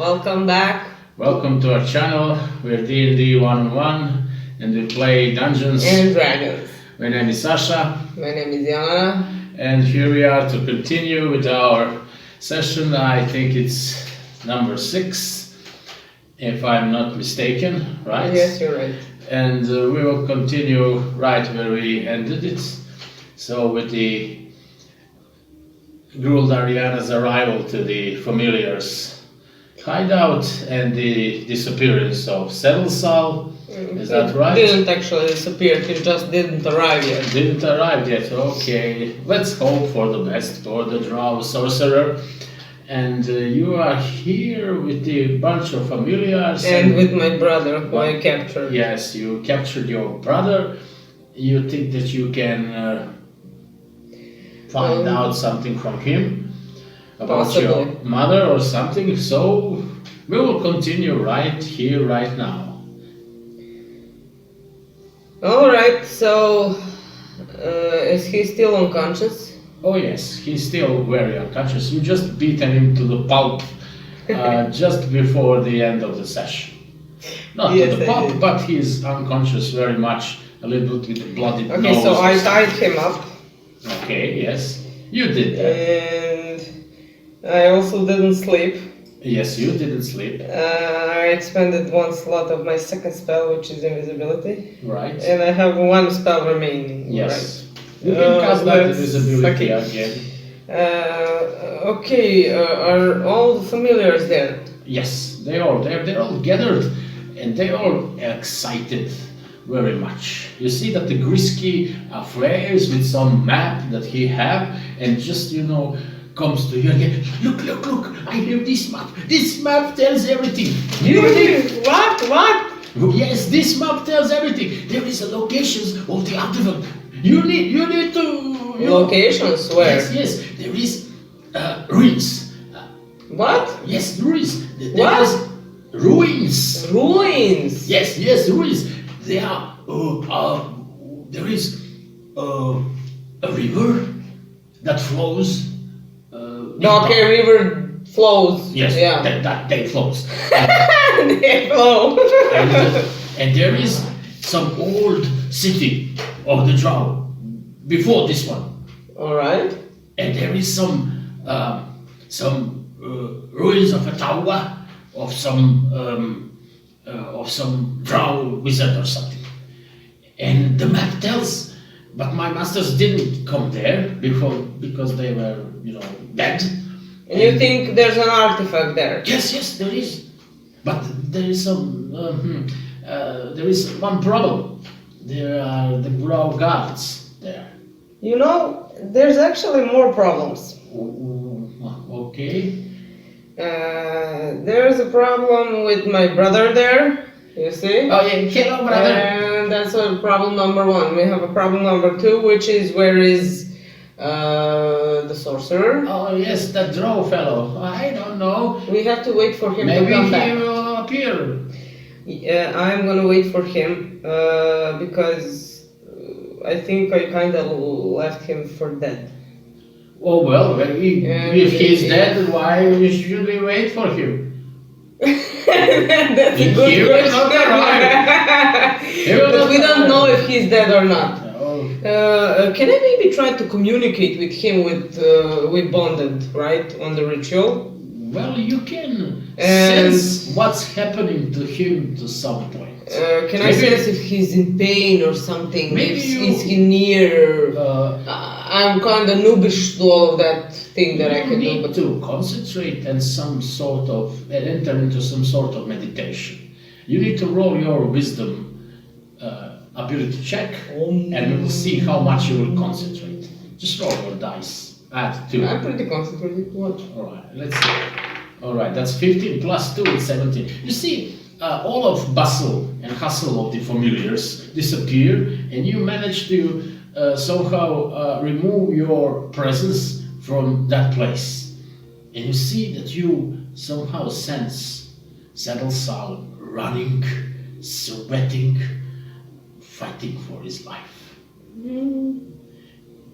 Welcome back. Welcome to our channel. We're D&D One and we play Dungeons and Dragons. My name is Sasha. My name is Yana. And here we are to continue with our session. I think it's number 6, if I'm not mistaken, right? Yes, you're right. And we will continue right where we ended it. So with the Grulldhariana's arrival to the familiars hideout and the disappearance of Sedlsal. Is that right? Didn't actually disappear, he just didn't arrive yet. Didn't arrive yet, okay. Let's hope for the best for the drow sorcerer. And you are here with the bunch of familiars. And with my brother, who I captured. Yes, you captured your brother. You think that you can find out something from him about possibly. your mother or something, so we will continue right here, right now. Alright, so is he still unconscious? Oh yes, he's still very unconscious. You just beaten him to the pulp just before the end of the session. Not Yes, to the pulp, but he's unconscious very much, a little bit with a bloody nose. Okay, so I tied him up. Okay, yes, you did that. And I also didn't sleep. Yes, you didn't sleep. I expended one slot of my second spell, which is invisibility. Right. And I have one spell remaining. Yes. Right. You can cast that Let's- invisibility okay. again. Okay, are all the familiars there? Yes, they're all gathered and they're all excited very much. You see that the Grisky flares with some map that he have and just, comes to you again. Look, I have this map. This map tells everything. What? Yes, this map tells everything. There is a locations of the artifact. You need to... Locations where? Yes, there is ruins. What? Yes, ruins. What? Is ruins. Ruins. Yes, ruins. There are. There is a river that flows. Okay, river flows. Yes, Yeah. that they flows. They flow. and there is some old city of the drow before this one. All right. And there is some ruins of a tower of some drow wizard or something. And the map tells, but my masters didn't come there because they were, dead. And you think there's an artifact there? Yes, there is. But there is there is one problem. There are the drow guards there. There's actually more problems. Okay. There's a problem with my brother there, you see? Oh yeah, hello brother. And that's problem number 1. We have a problem number 2, which is where is the sorcerer? Oh yes, that drow fellow. I don't know. We have to wait for him Maybe to come he back. will appear. I'm gonna wait for him because I think I kind of left him for dead. Oh well, if he's dead, why should we wait for him? That's a good He will not question. arrive. But we don't know if he's dead or not. Oh. Can I maybe try to communicate with him with bonded, right, on the ritual? Well, you can And- sense what's happening to him to some point. Can I Maybe- sense if he's in pain or something? Maybe Is he near? I'm kind of noobish to all of that thing that I You can do. need But to concentrate and enter into some sort of meditation. You need to roll your wisdom ability check, and we will see how much you will concentrate. Just roll your dice. Add 2. I'm pretty concentrated. What? Alright, let's see. Alright, that's 15 plus 2 is 17. You see, all of bustle and hustle of the familiars disappear, and you manage to somehow remove your presence from that place. And you see that you somehow sense Sedlsal running, sweating, fighting for his life.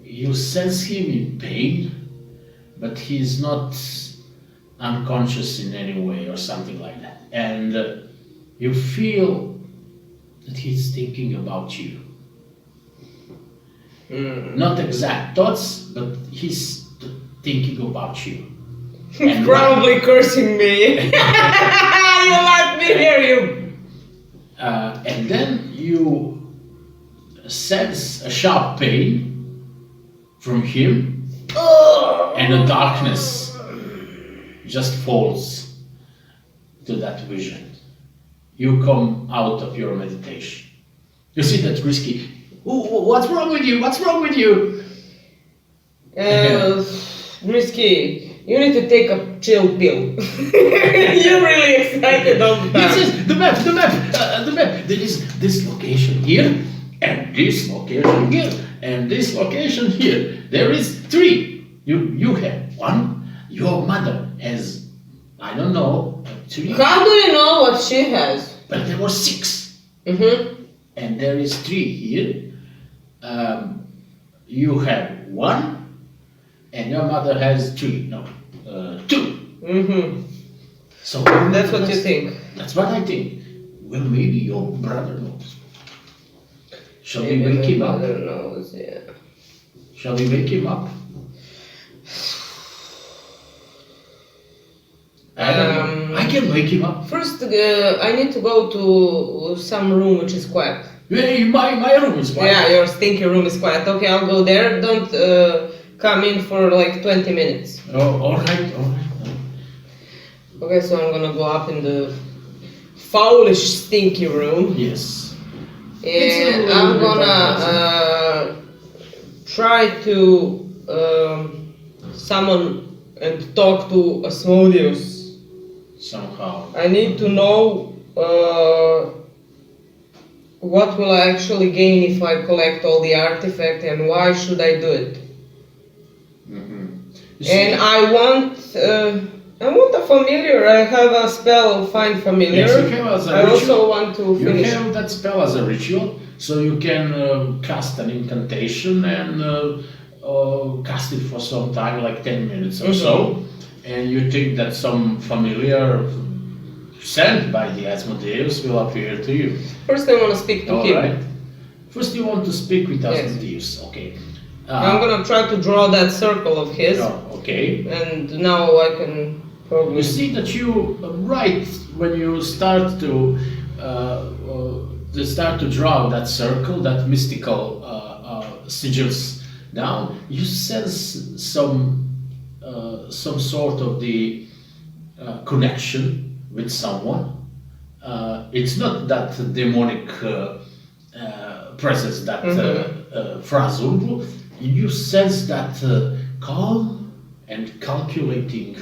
You sense him in pain, but he's not unconscious in any way or something like that. And you feel that he's thinking about you. Not exact thoughts, but he's thinking about you. And Probably cursing me. You let me hear you. and then you sense a sharp pain from him, and a darkness just falls to that vision. You come out of your meditation. You see that risky. What's wrong with you? What's wrong with you? Risky, you need to take a chill pill. You're really excited all the time. This is the map. There is this location here, and this location here, and this location here. There is 3. You have 1. Your mother has, I don't know, 3. How do you know what she has? But there were 6. Mm-hmm. And there is 3 here. You have 1, and your mother has 3. No, 2. Mm-hmm. So That's what you think. That's what I think. Well, maybe your brother knows. Shall we Maybe wake him my up? mother knows, yeah. Shall we wake him up? I can wake him up. First, I need to go to some room which is quiet. Hey, my room is quiet. Yeah, your stinky room is quiet. Okay, I'll go there. Don't come in for like 20 minutes. Oh, all right. Okay, so I'm gonna go up in the foulish, stinky room. Yes. And I'm gonna try to summon and talk to Asmodeus. Somehow. I need to know what will I actually gain if I collect all the artifact, and why should I do it. And I want a familiar. I have a spell, find familiar. Yes, you have as a I ritual. also want to finish. You have that spell as a ritual, so you can cast an incantation and cast it for some time, like 10 minutes or so, and you think that some familiar sent by the Asmodeus will appear to you. First, I want to speak to him. Alright. First you want to speak with Yes. Asmodeus, okay. I'm gonna try to draw that circle of his, okay. and now I can probably... You see that you, right when you start to draw that circle, that mystical sigils down, you sense some sort of the connection with someone. It's not that demonic presence that Frazul. You sense that calm and calculating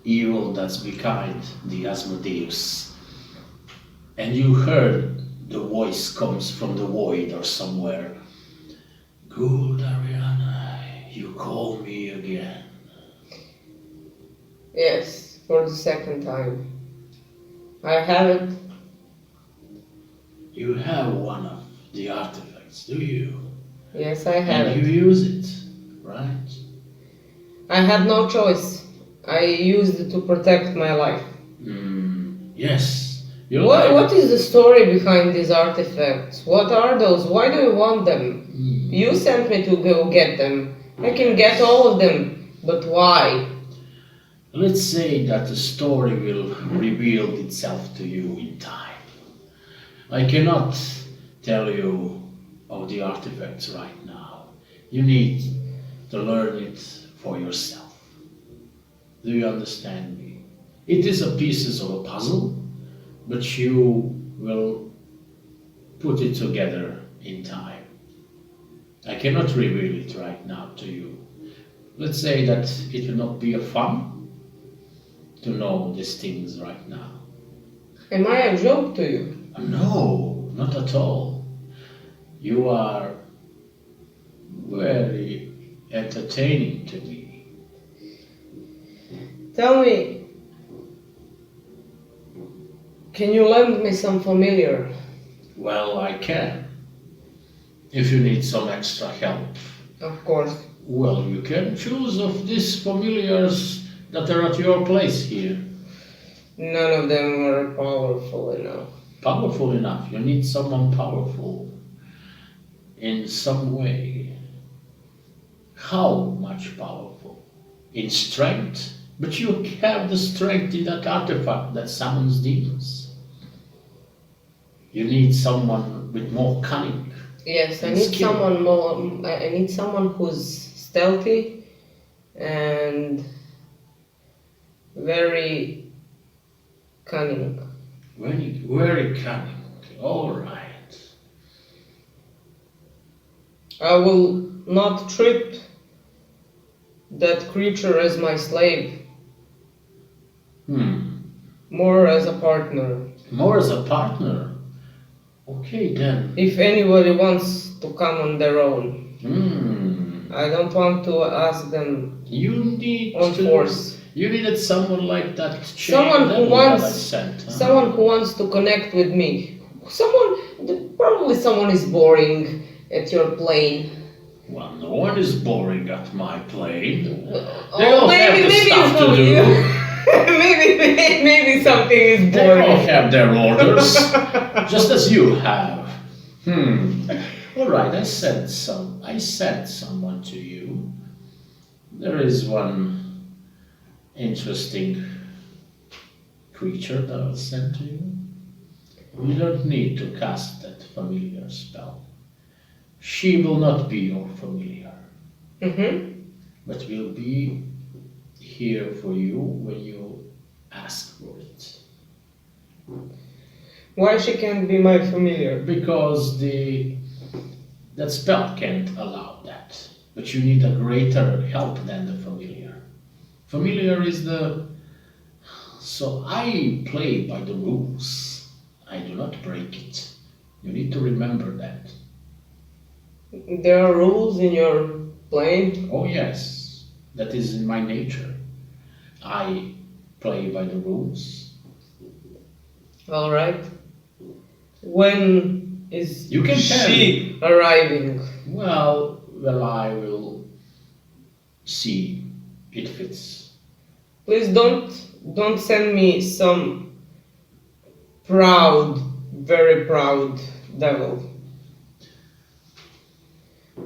evil that's behind the Asmodeus. And you heard the voice comes from the void or somewhere. Grulldhariana, you call me again. Yes, for the second time. I have it. You have one of the artifacts, do you? Yes, I have And it. you use it, right? I had no choice. I used it to protect my life. Yes. What is the story behind these artifacts? What are those? Why do you want them? You sent me to go get them. I can get all of them, but why? Let's say that the story will reveal itself to you in time. I cannot tell you of the artifacts right now. You need to learn it for yourself. Do you understand me? It is a pieces of a puzzle, but you will put it together in time. I cannot reveal it right now to you. Let's say that it will not be a fun to know these things right now. Am I a joke to you? No, not at all. You are very entertaining to me. Tell me, can you lend me some familiar? Well, I can. If you need some extra help. Of course. Well, you can choose of these familiars that are at your place here? None of them are powerful enough. Powerful enough. You need someone powerful in some way. How much powerful? In strength? But you have the strength in that artifact that summons demons. You need someone with more cunning. Yes, I and need skill. someone more. I need someone who's stealthy and very cunning. Very, very cunning. All right. I will not treat that creature as my slave, more as a partner. More as a partner. Okay then. If anybody wants to come on their own, I don't want to ask them You need on force. You needed someone like that. Someone who that I wants, sent, huh? someone who wants to connect with me. Probably someone is boring at your plane. Well, no one is boring at my plane. They Oh, all have the stuff to do. maybe something is They all boring. have their orders, just as you have. All right, I sent someone to you. There is one interesting creature that I'll send to you. You don't need to cast that familiar spell. She will not be your familiar, but will be here for you when you ask for it. Why she can't be my familiar? Because that spell can't allow that. But you need a greater help than the familiar. Familiar is the... So I play by the rules. I do not break it. You need to remember that. There are rules in your plane. Oh yes, that is in my nature. I play by the rules. All right. When is You can she arriving? Well, I will see it fits. Please don't send me some proud, very proud devil.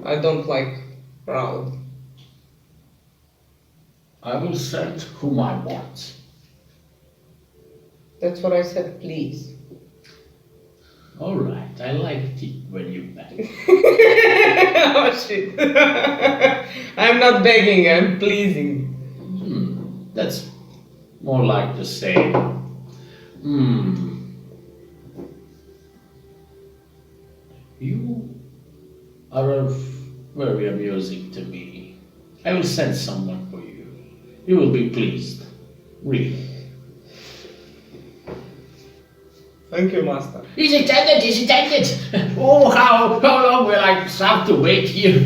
I don't like proud. I will send whom I want. That's what I said, please. All right, I liked it when you begged. Oh shit. I'm not begging, I'm pleasing. That's more like the same. You are very amusing to me. I will send someone for you. You will be pleased. Really. Thank you, master. Is it ended? Is it ended? Oh, how long will I have to wait here?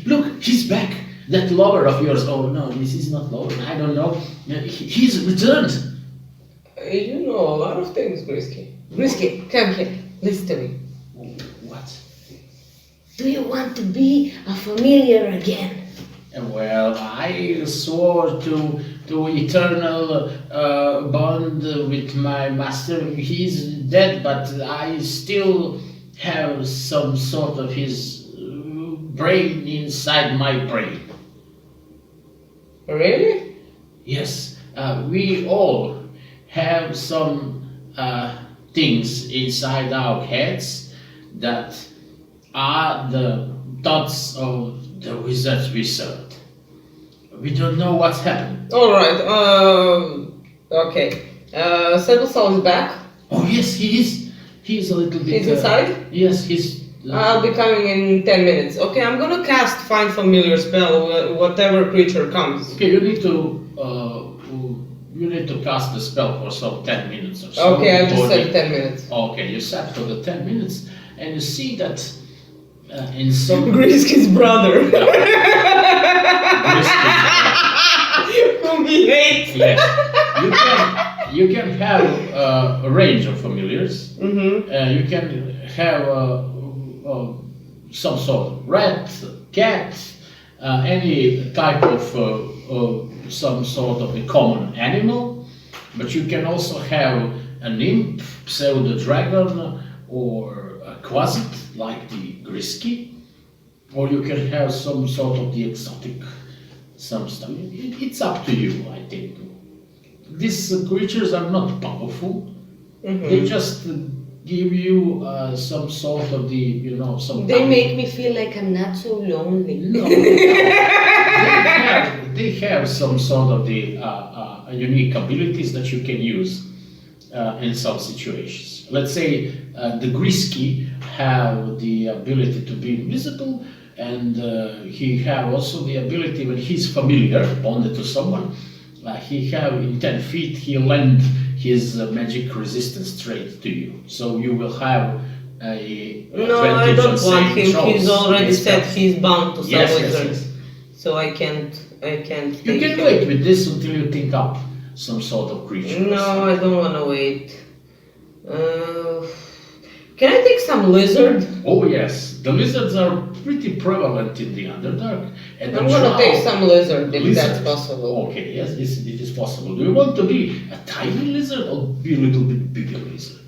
Look, he's back. That lover of yours. Oh no, this is not lover. I don't know. He's returned. You know a lot of things, Brisky. Brisky, come here. Listen to me. What? Do you want to be a familiar again? Well, I swore to eternal bond with my master. He's dead, but I still have some sort of his brain inside my brain. Really? Yes, we all have some things inside our heads that are the thoughts of the wizards we served. We don't know what's happened. Alright, okay. Sedlsal is back. Oh yes, he is. He's a little bit... He's inside? Yes, he's... I'll be coming in 10 minutes. Okay, I'm gonna cast Find Familiar spell, whatever creature comes. Okay, you need to cast the spell for some 10 minutes or so. Okay, I just said 10 minutes. Okay, you sat for the 10 minutes and you see that in some... Grisky's brother. Grisky's Whom he hates. Yes, you can have a range of familiars. You can have some sort of rat, cat, any type of some sort of a common animal, but you can also have a nymph, pseudo dragon, or a quasit like the grisky, or you can have some sort of the exotic, some stuff. It's up to you, I think. These creatures are not powerful. They just give you some sort of the, some. They make me feel like I'm not so lonely. No, they have some sort of the unique abilities that you can use in some situations. Let's say the Grisky have the ability to be invisible, and he have also the ability when he's familiar, bonded to someone. He have in 10 feet, he lend his magic resistance trait to you. So you will have a No, I advantage don't on want saving him. throws He's already and said stuff. he's bound to some Yes, yes, wizards. yes. So I can't You take can him. wait with this until you think up some sort of creature. No, I don't want to wait. Can I take some lizard? Oh yes, the lizards are pretty prevalent in the Underdark. And I'm gonna take some lizard if Lizard. that's possible. Okay, yes, it is possible. Do you want to be a tiny lizard or be a little bit bigger lizard?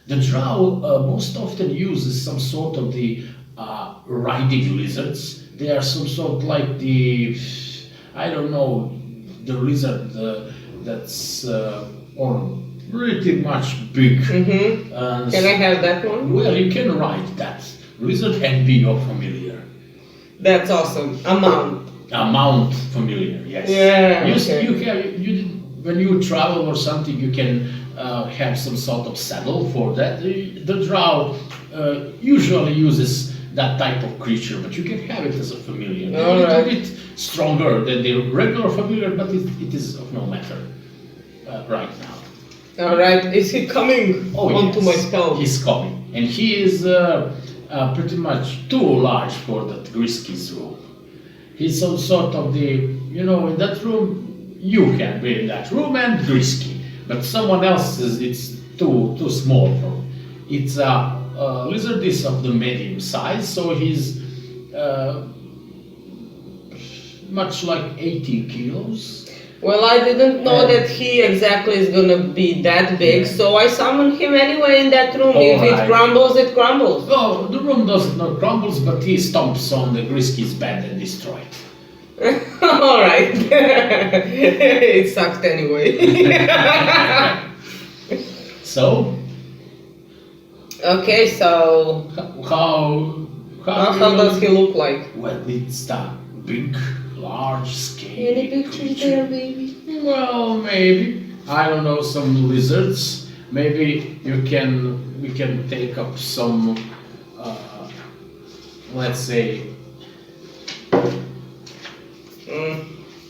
The drow most often uses some sort of the riding lizards. They are some sort like the, I don't know, the lizard that's pretty much big. Can I have that one? Well, you can ride that lizard and be your familiar. That's awesome. A mount. A mount familiar, yes. Yeah, When you travel or something, you can have some sort of saddle for that. The drow usually uses that type of creature, but you can have it as a familiar. They're a little bit stronger than the regular familiar, but it is of no matter right now. Alright, is he coming onto my spell? He's coming, and he is pretty much too large for that Grisky's room. He's some sort of the, in that room, you can be in that room and Grisky, but someone else it's too small for him. It's a lizard is of the medium size, so he's much like 80 kilos. Well, I didn't know that he exactly is gonna be that big, so I summoned him anyway in that room. If it crumbles, it crumbles. Oh, the room does not crumbles, but he stomps on the Grisky's bed and destroys it. Alright. It sucked anyway. So? Okay, so How does he look like? Well, it's that big, large scale. Any pictures there, baby? Well, maybe. I don't know, some lizards. Maybe we can take up some, let's say,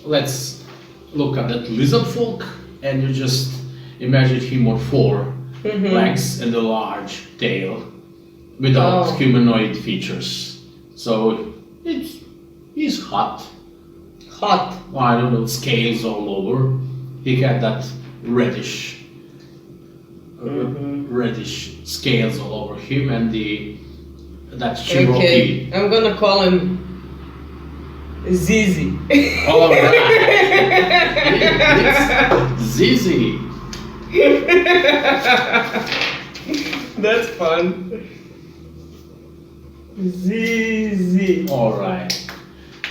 let's look at that lizard folk, and you just imagine him on four legs and a large tail without humanoid features. So he's hot. Hot. I don't know, scales all over. He had that reddish scales all over him, and that Cherokee. Okay, I'm gonna call him Zizzy. All right. It's Zizzy. That's fun. Zizzy. All right.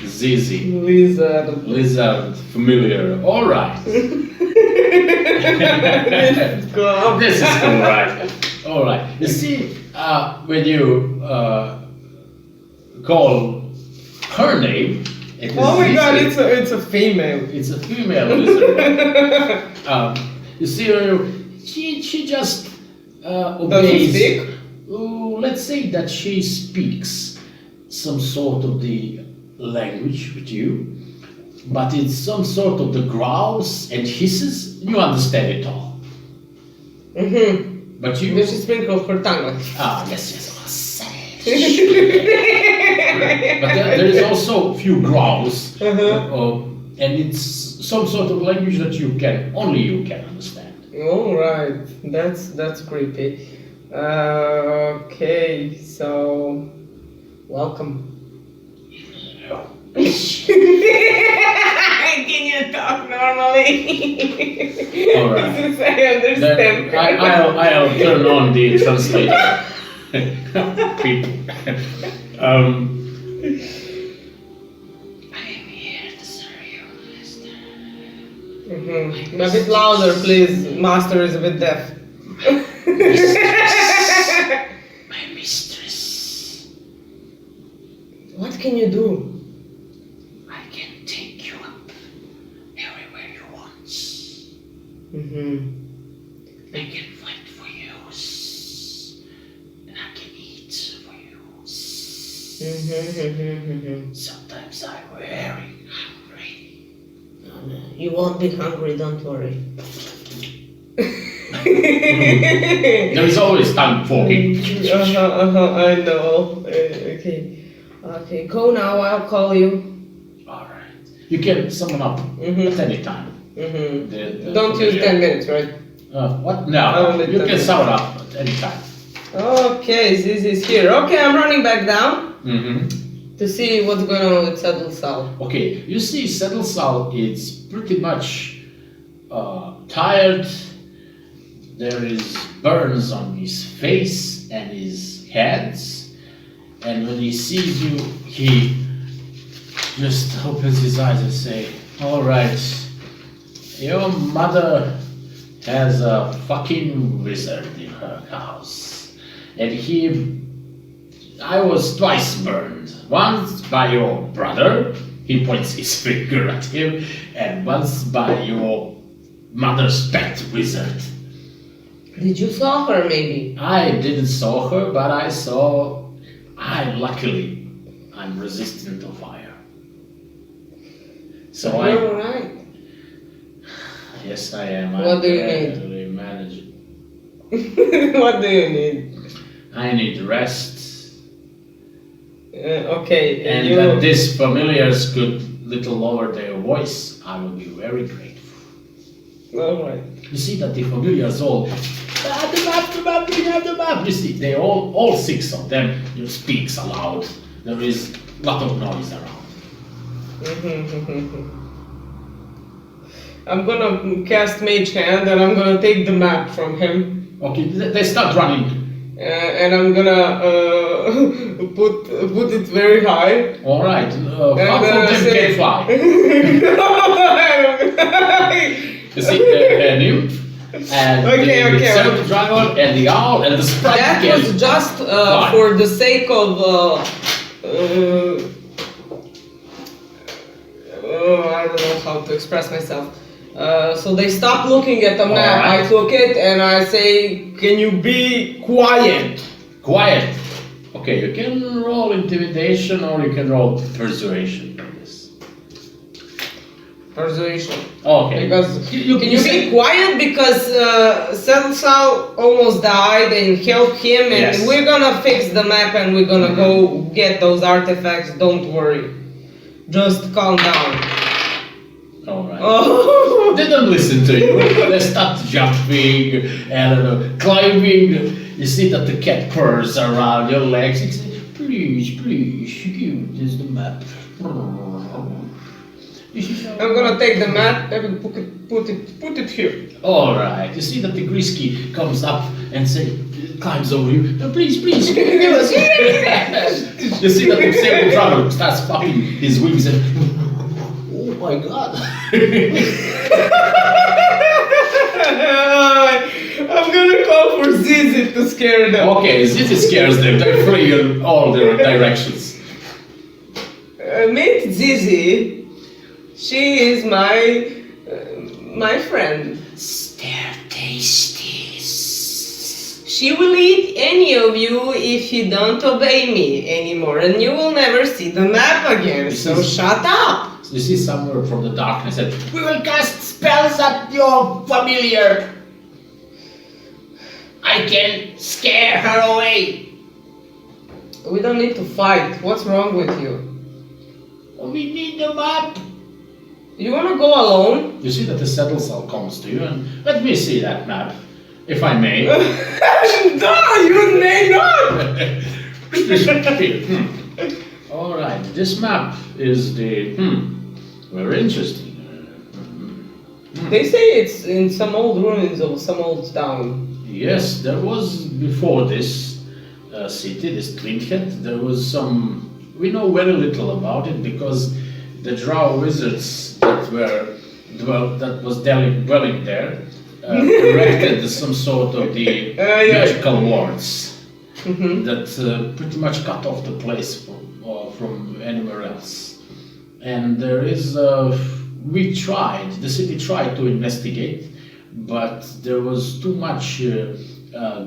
Zizzy. Lizard. Familiar. All right. This is cool, right? All right. You see, when you call her name, it is Oh my god, Zizzy. it's a female. It's a female lizard. You see, she just Doesn't obeys. speak? Let's say that she speaks some sort of the language with you, but it's some sort of the growls and hisses. You understand it all. But you. Does she sprinkle her tongue? Yes. But there is also a few growls, and it's some sort of language that only you can understand. All right, that's creepy. Okay, so welcome. Can you talk normally? All right. Since I understand. Then I'll turn on the translator. People. I am here to serve you, master. A bit louder, please. Master is a bit deaf. My mistress. What can you do? I can take you up everywhere you want. I can fight for you. And I can eat for you. Sometimes I'm very hungry. You won't be hungry, don't worry. There is always time for it. I know. Okay, go now, I'll call you. Alright. You can summon up at any time. Don't use 10 minutes, right? What? No, Only you 10 can summon up at any time. Okay, Zizzy's here. Okay, I'm running back down Mm-hmm. to see what's going on with Sedlsal. Okay, you see Sedlsal is pretty much tired. There is burns on his face and his hands. And when he sees you, he just opens his eyes and say, all right, your mother has a fucking wizard in her house. And I was twice burned. Once by your brother, he points his finger at him, and once by your mother's pet wizard. Did you saw her maybe? I didn't saw her, but luckily, I'm resistant to fire. So You're alright. Yes, I am. What do you need? need? Manage. What do you need? I need rest. Okay, And you... that these familiars could little lower their voice, I will be very grateful. Alright. You see that the familiars all, the map, we have the map. You see, they all 6 of them, speaks aloud. There is a lot of noise around. I'm gonna cast Mage Hand and I'm gonna take the map from him. Okay, they start running. And I'm gonna put it very high. All right, half of them say- can fly. You see the nymph and Okay, the okay. serpent dragon and the owl and the sprite That can was just fly. for the sake of I don't know how to express myself. So they stopped looking at the map. Alright. I took it and I say, "Can you be quiet?" Quiet. Okay, you can roll intimidation or you can roll persuasion for this. Persuasion. Okay. Because you can you be quiet? Because Sedlsal almost died and help him, and Yes. we're gonna fix the map and we're gonna go get those artifacts. Don't worry. Just calm down. All right. Oh. They don't listen to you. They start jumping and climbing. You see that the cat purrs around your legs. It's please, give us the map. I'm gonna take the map and put it here. All right. You see that the Grisky comes up and climbs over you. Please, give us. You see that the saber dragon starts flapping his wings and. Oh my God. I'm gonna call for Zizzy to scare them. Okay, Zizzy scares them. They flee in all their directions. Meet Zizzy. She is my friend. They're tasty. She will eat any of you if you don't obey me anymore, and you will never see the map again. So shut up. You see somewhere from the darkness that we will cast spells at your familiar. I can scare her away. We don't need to fight. What's wrong with you? We need the map. You wanna go alone? You see that the Sedlsal comes to you and let me see that map, if I may. No, you may not. All right. right, this map is the very interesting. They say it's in some old ruins of some old town. Yes, there was before this city, this Twinhead, there was some. We know very little about it because the drow wizards that was dwelling there erected some sort of the magical wards that pretty much cut off the place from anywhere else. And there is the city tried to investigate, but there was too much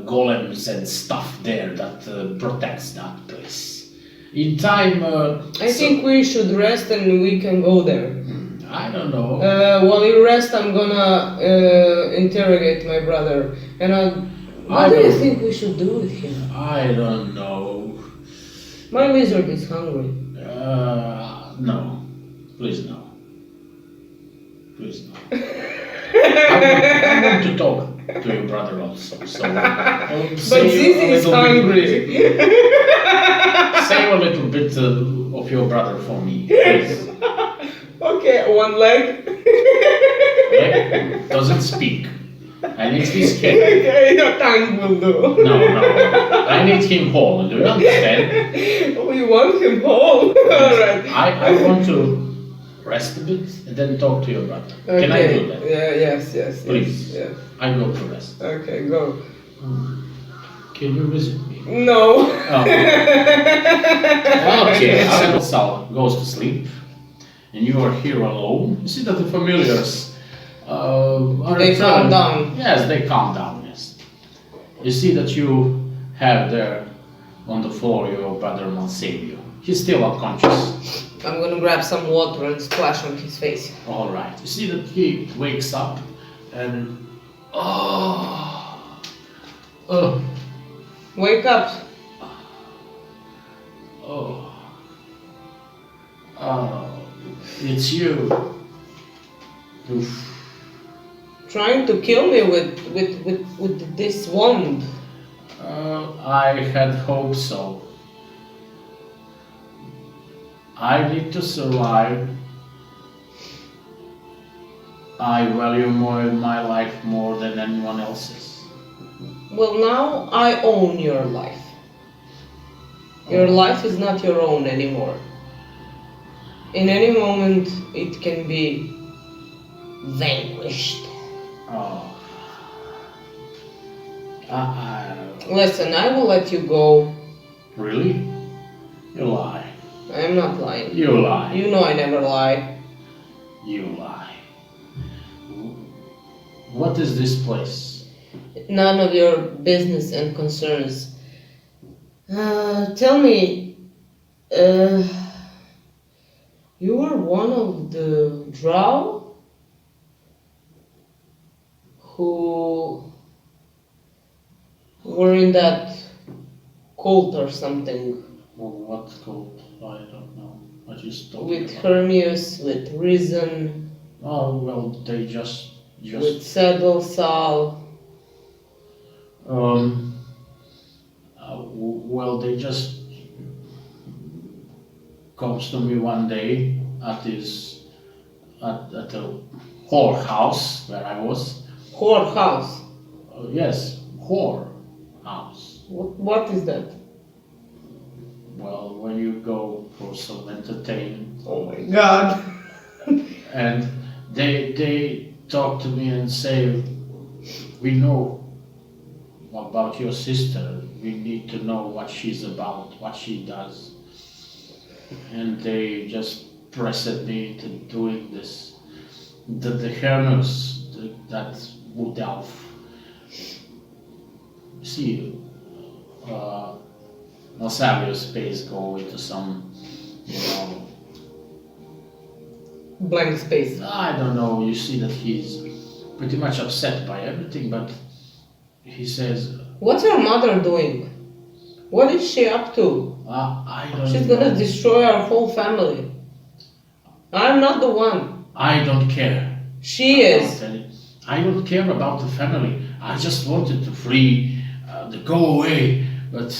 golems and stuff there that protects that place. In time, I think we should rest and we can go there. I don't know. While you rest, I'm gonna interrogate my brother. And what do you think we should do with him? I don't know. My lizard is hungry. No. Please no. Please no. I want to talk to your brother also. So, But Zizzy is hungry. Save a little bit of your brother for me, please. Okay, one leg. Leg doesn't speak. I need his head. Okay, your tongue will do. No. I need him whole. Do you understand? We want him whole. Alright. I want to rest a bit and then talk to your brother. Okay. Can I do that? Yeah, yes. Please. Yeah. I go to rest. Okay, go. Can you visit me? No. Okay. Sedlsal goes to sleep, and you are here alone. You see that the familiars are They calm returned. down. Yes, they calm down. Yes. You see that you have there on the floor your brother Malsavio. He's still unconscious. I'm gonna grab some water and splash on his face. All right. You see that he wakes up and Wake up. It's you. Oof. Trying to kill me with this wand. I had hoped so. I need to survive. I value my life more than anyone else's. Well, now I own your life. Your life is not your own anymore. In any moment, it can be vanquished. Oh. Listen, I will let you go. Really? You lie. I am not lying. You lie. You know I never lie. You lie. What is this place? None of your business and concerns. Tell me, you were one of the drow who were in that cult or something What cult? I don't know. I just talking with about. Hermius, with Risen, Oh well, they just with Sedlsal. Well, they just comes to me one day at the whore house where I was. Whore house. Yes, whore house. What is that? Well, when you go for some entertainment, Oh my god. and they talk to me and say, we know about your sister. We need to know what she's about, what she does. And they just pressed me into doing this. The Hermes, that wood elf. See, Malsavio's space go into some, Blank space. I don't know, you see that he's pretty much upset by everything, but he says, What's your mother doing? What is she up to? I don't She's know. gonna destroy our whole family. I'm not the one. I don't care. She is. I don't care about the family. I just wanted to flee, to go away, but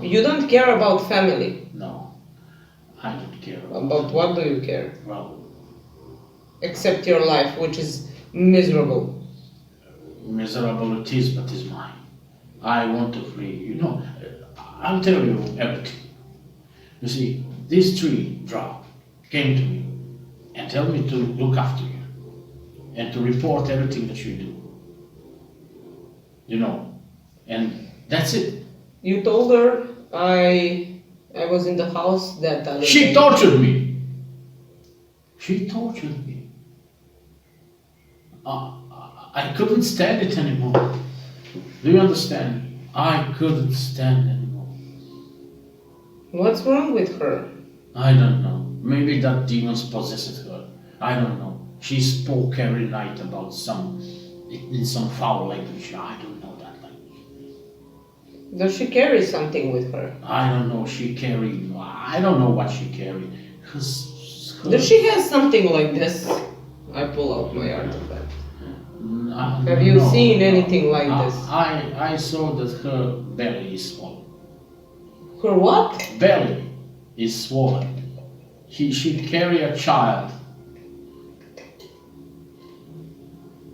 You don't care about family. no. I don't care About what do you care? Well, Except your life, which is miserable. miserable it is, but it's mine. I want to free. You know, I'll tell you everything. You see, these three drow came to me and tell me to look after you and to report everything that you do. You know, and that's it. You told her I was in the house that other She day. tortured me. She tortured me. I couldn't stand it anymore. Do you understand? I couldn't stand anymore. What's wrong with her? I don't know. Maybe that demons possessed her. I don't know. She spoke every night about in some foul language. I don't know that language. Does she carry something with her? I don't know. I don't know what she carried. Does she have something like this? I pull out my artifact. Have you seen anything like this? I saw that her belly is swollen. Her what? Belly is swollen. She carry a child.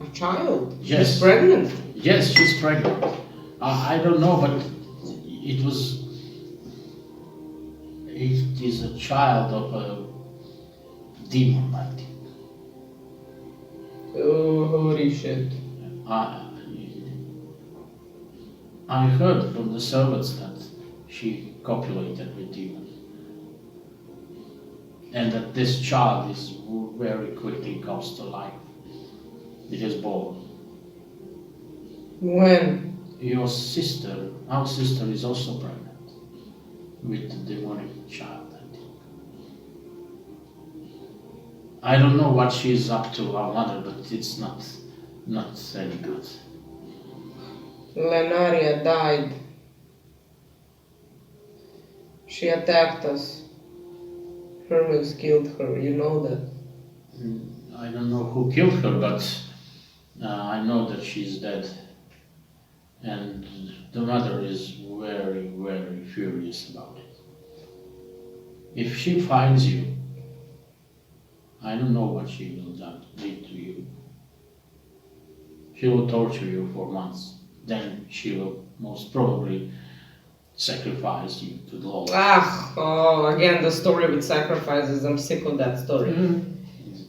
A child? Yes. She's pregnant? Yes, she's pregnant. I don't know, but it is a child of a demon, I think. Oh, holy shit. I heard from the servants that she copulated with demons. And that this child is very quickly comes to life. It is born. When? Our sister is also pregnant with the demonic child, I think. I don't know what she is up to, our mother, but it's not any good. Lenaria died. She attacked us. Hermes killed her, you know that. I don't know who killed her, but I know that she's dead. And the mother is very, very furious about it. If she finds you, I don't know what she will do to you. She will torture you for months. Then she will most probably sacrifice you to the Lord. Again the story with sacrifices. I'm sick of that story.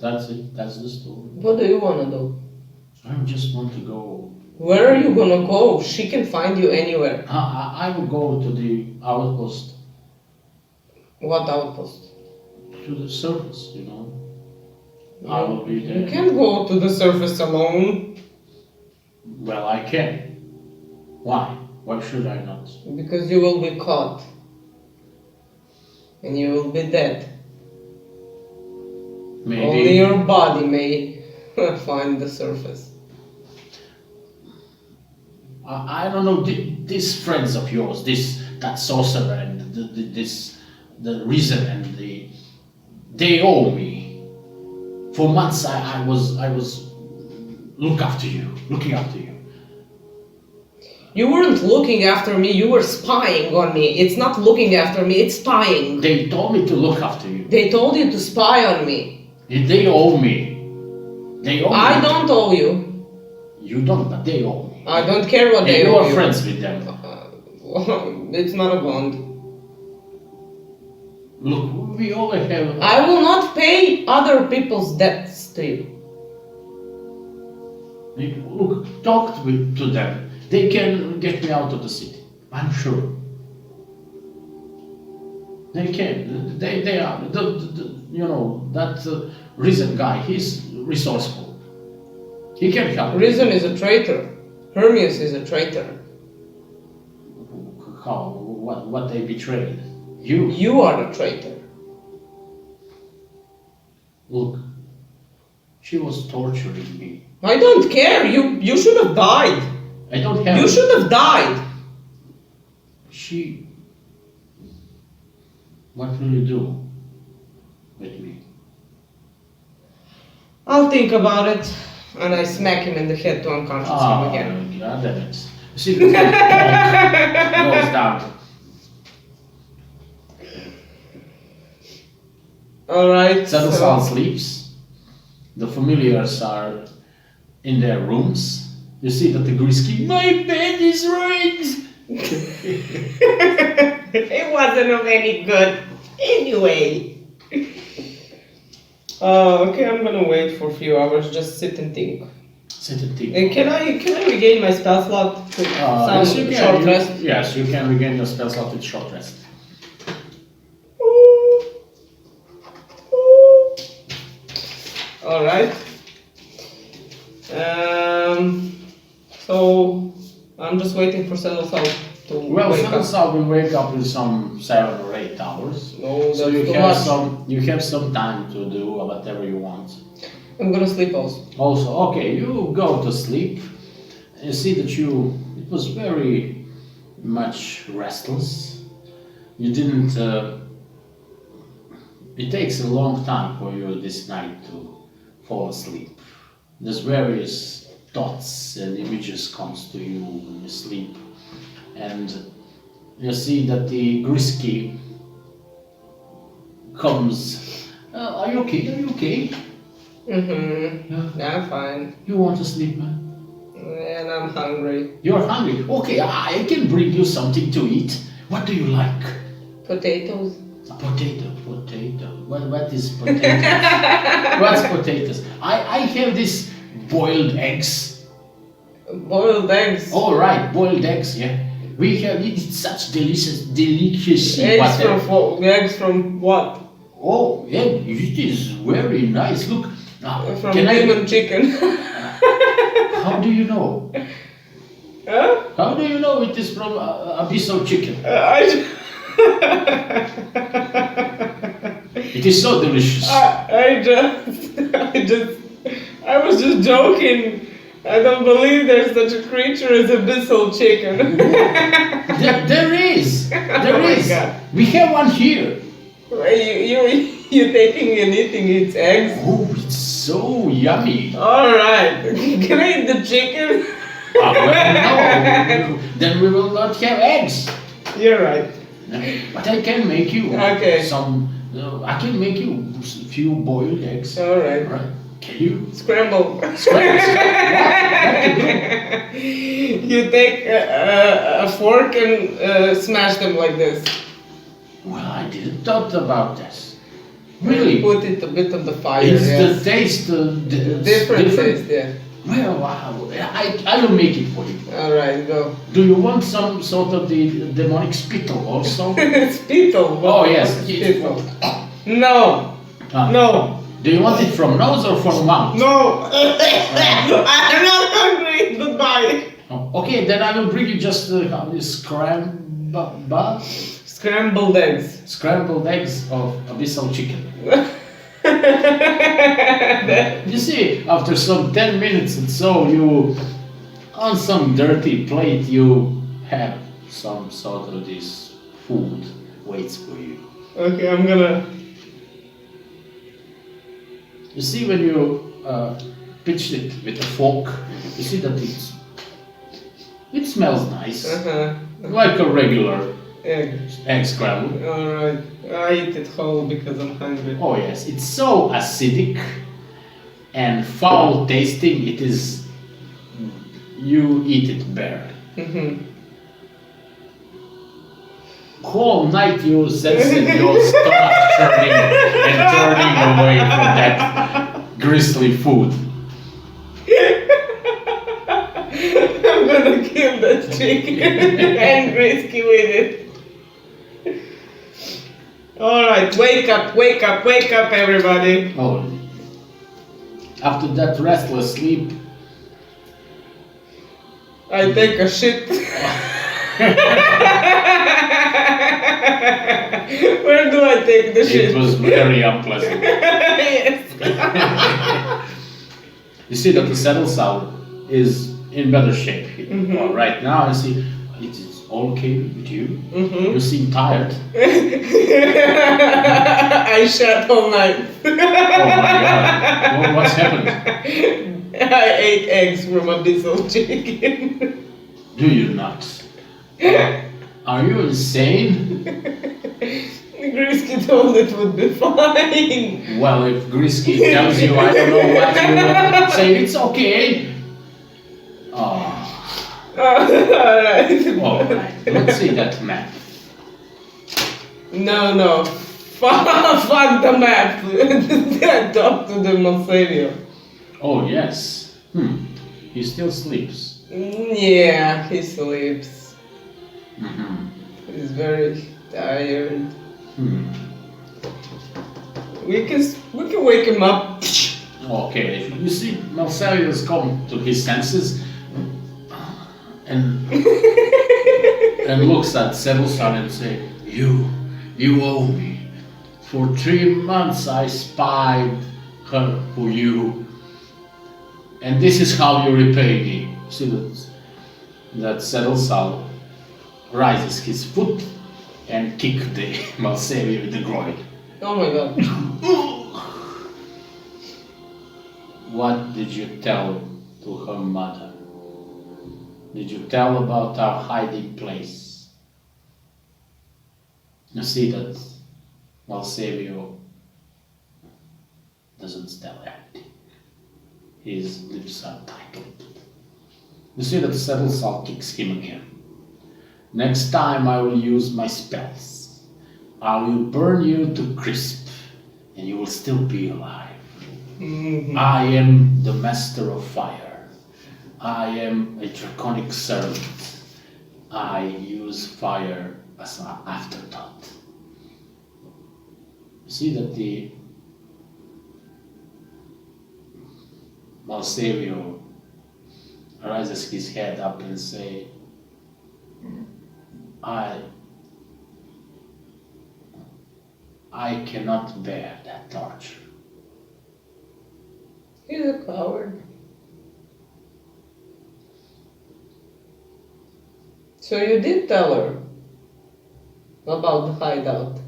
That's it. That's the story. What do you want to do? I just want to go. Where are you gonna go? She can find you anywhere. I will go to the outpost. What outpost? To the surface, you know. I will be there. You can't go to the surface alone. Well, I can. Why? Why should I not? Because you will be caught. And you will be dead. Maybe. Only your body may find the surface. I don't know. These friends of yours, that sorcerer and the reason and they owe me. For months I was looking after you. You weren't looking after me, you were spying on me. It's not looking after me, it's spying. They told me to look after you. They told you to spy on me. They owe me. I don't owe you. You don't, but they owe me. I don't care what they you owe are you. friends with them. It's not a bond. Look, we all have... I will not pay other people's debts to you. Look, talk to them. They can get me out of the city. I'm sure. They can. They are. That Risen guy, he's resourceful. He can help. Risen is a traitor. Hermes is a traitor. How? What they betrayed? You. You are a traitor. Look, she was torturing me. I don't care. You should have died. I don't have... You should have died. What will you do with me? I'll think about it. And I smack him in the head to unconscious him again. God damn it. See, the goes down. Alright. Sedlsal sleeps. The familiars are in their rooms. You see that the Grisky, my bed is ruined! It wasn't of any good. Anyway. Okay, I'm gonna wait for a few hours, just sit and think. Sit and think. Can I regain my spell slot with Yes, you can. short rest? Yes, you can regain your spell slot with short rest. Alright. So I'm just waiting for Sedlsal to Well, wake up. Sedlsal will wake up in some 7 or 8 hours. No, So that's you too have much. you have some time to do whatever you want. I'm gonna sleep also. Also, okay, you go to sleep. You see that it was very much restless. You didn't. It takes a long time for you this night to fall asleep. There's various thoughts and images comes to you when you sleep, and you see that the Grisky comes. Are you okay? Are you okay? Mm-hmm. Yeah. I'm fine. You want to sleep, man? And I'm hungry. You're hungry. Okay, I can bring you something to eat. What do you like? Potatoes. A potato. What is potatoes? What's potatoes? I have this boiled eggs. Boiled eggs. All right, boiled eggs. Yeah, we have eaten such delicious. Eggs from what? Oh, yeah, it is very nice. Look, From can human chicken. How do you know? Huh? How do you know it is from abyssal chicken? It is so delicious. I was just joking. I don't believe there's such a creature as abyssal chicken. There is. Oh my God. We have one here. You taking and eating its eggs? Oh, it's so yummy. Alright. Can I eat the chicken? Well, no. Then we will not have eggs. You're right. But I can make you Okay. some. I can make you a few boiled eggs. Alright. Right? Can you? Scramble. What to do? You take a fork and smash them like this. Well, I didn't thought about this. Really? Put it a bit on the fire. Is yes. the taste Different taste, yeah. Well, wow. I will make it for you. Alright, go. Do you want some sort of the demonic spittle also? Spittle. Oh, yes. Spittle. No. Ah. No. Do you want it from nose or from mouth? No. I'm not hungry. Goodbye. Oh, okay, then I will bring you just Scrambled eggs. scrambled eggs of abyssal chicken. You see, after some 10 minutes and so, you, on some dirty plate, you have some sort of this food waits for you. Okay, I'm gonna. You see, when you pitched it with a fork, you see that it smells nice, like a regular Egg. egg scramble. Alright. I eat it whole because I'm hungry. Oh yes, it's so acidic and foul tasting. It is. You eat it bare. Whole night you sense your stomach turning and turning away from that grisly food. I'm gonna kill that chicken and risky with it. Alright, wake up, everybody. Oh, after that restless sleep, I take a shit. Where do I take the shit? it was very unpleasant. Yes. You see that the Sedlsal is in better shape right now. I see it is all okay with you. You seem tired. I shat all night. Oh my God! What's happened? I ate eggs from abyssal chicken. Do you not? Are you insane? Grisky told it would be fine. Well, if Grisky tells you, I don't know what you will say, it's okay. Oh, Alright. alright. Let's see that map. No. Fuck the map. Talk to the Monserio. Oh, yes. He still sleeps. Yeah, he sleeps. Mm-hmm. He's very tired. We can wake him up. Okay, you see, Marcellus come to his senses and and looks at Sedlsal and say, You owe me. For 3 months I spied her for you, and this is how you repay me. See that Sedlsal rises his foot and kick the Marcellus with the groin. Oh my god. What did you tell to her mother? Did you tell about our hiding place? You see that Marcellus doesn't tell anything. His lips are tightened. You see that Sedlsal kicks him again. Next time I will use my spells. I will burn you to crisp, and you will still be alive. I am the master of fire. I am a draconic servant. I use fire as an afterthought. You see that the Marcellus raises his head up and say, I cannot bear that torture. He's a coward. So you did tell her about the hideout.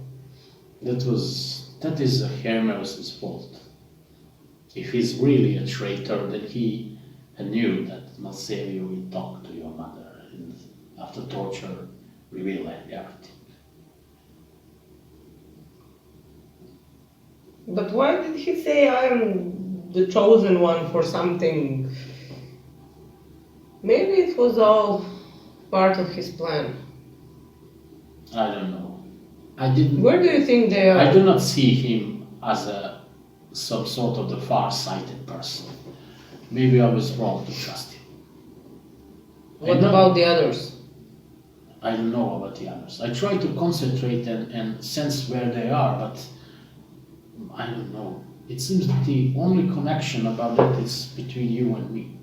That is Hermos's fault. If he's really a traitor, then he knew that Marcellus will talk to your mother and after torture reveal everything. But why did he say I'm the chosen one for something? Maybe it was all part of his plan. I don't know. I didn't. Where do you think they are? I do not see him as some sort of the far-sighted person. Maybe I was wrong to trust him. What about the others? I don't know about the others. I try to concentrate and sense where they are, but I don't know. It seems that the only connection about that is between you and me.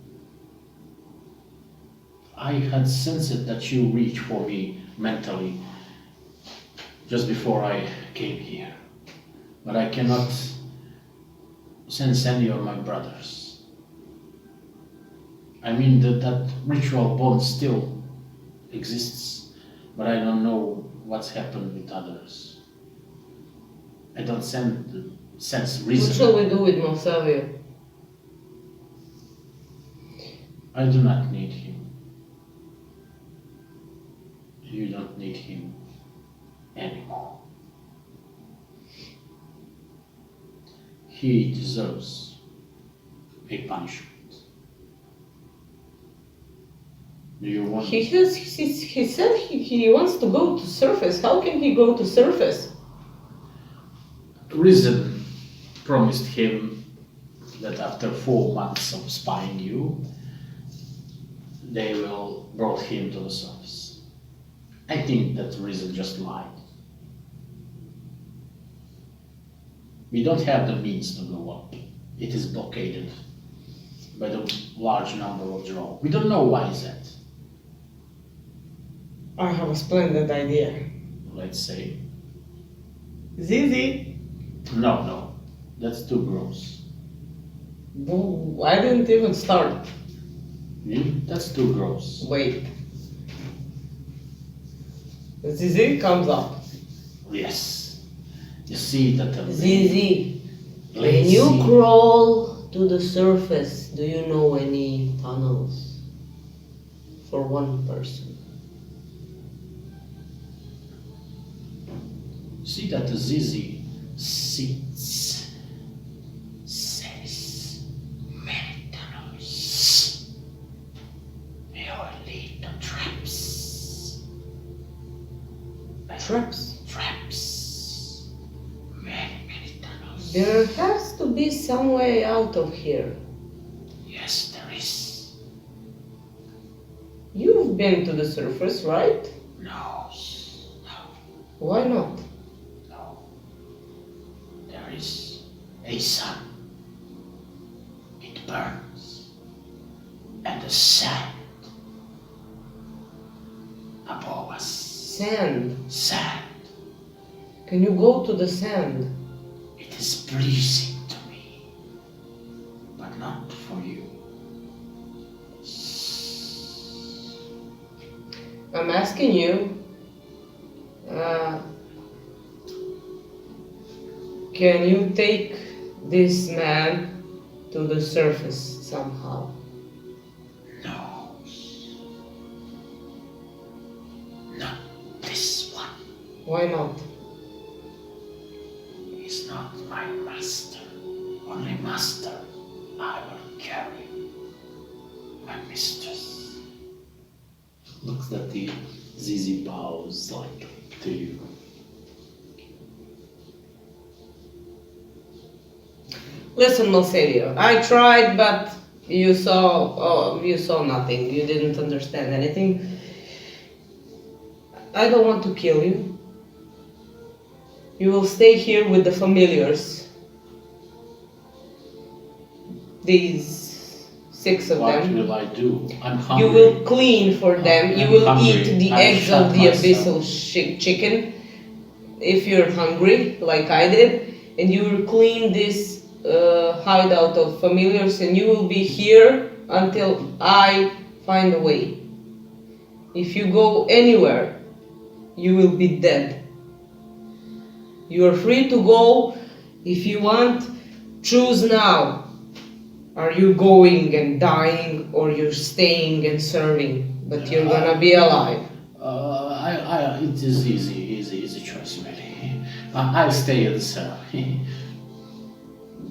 I had sensed that you reached for me mentally just before I came here. But I cannot sense any of my brothers. I mean that ritual bond still exists, but I don't know what's happened with others. I don't sense reason. What shall we do with Marcellus? I do not need him. You don't need him anymore. He deserves a punishment. Do you want? He said he wants to go to surface. How can he go to surface? Reason promised him that after 4 months of spying you, they will brought him to the surface. I think that Reason just lied. We don't have the means to go up. It is blockaded by the large number of drow. We don't know why is that. I have a splendid idea. Let's say. Zizzy, No. That's too gross. I didn't even start. That's too gross. Wait. Zizzy comes up. Yes. You see that. Zizzy, when Let's you see. crawl to the surface, do you know any tunnels for one person? You see that the Zizzy sits, says, Many tunnels. We will lead the traps. Traps. Traps. Many tunnels. There has to be some way out of here. Yes, there is. You've been to the surface, right? No. Why not? No. There is a sun. It burns. And the sand above us. Sand. Sand. Can you go to the sand? It is pleasing to me, but not for you. I'm asking you. Can you take this man to the surface somehow? No. Not this one. Why not? He's not my master. Only master I will carry. My mistress. looks at the Zizzy bows like to you. Listen, Malsadio, I tried, but you saw nothing. You didn't understand anything. I don't want to kill you. You will stay here with the familiars. These 6 of What them. will I do? I'm hungry. You will clean for them. You I'm will hungry. eat the I eggs shut of the myself. abyssal chicken if you're hungry, like I did, and you will clean this hideout of familiars, and you will be here until I find a way. If you go anywhere, you will be dead. You are free to go if you want. Choose now. Are you going and dying, or you're staying and serving? But you're gonna be alive. It is easy choice, really. I'll stay at the cell.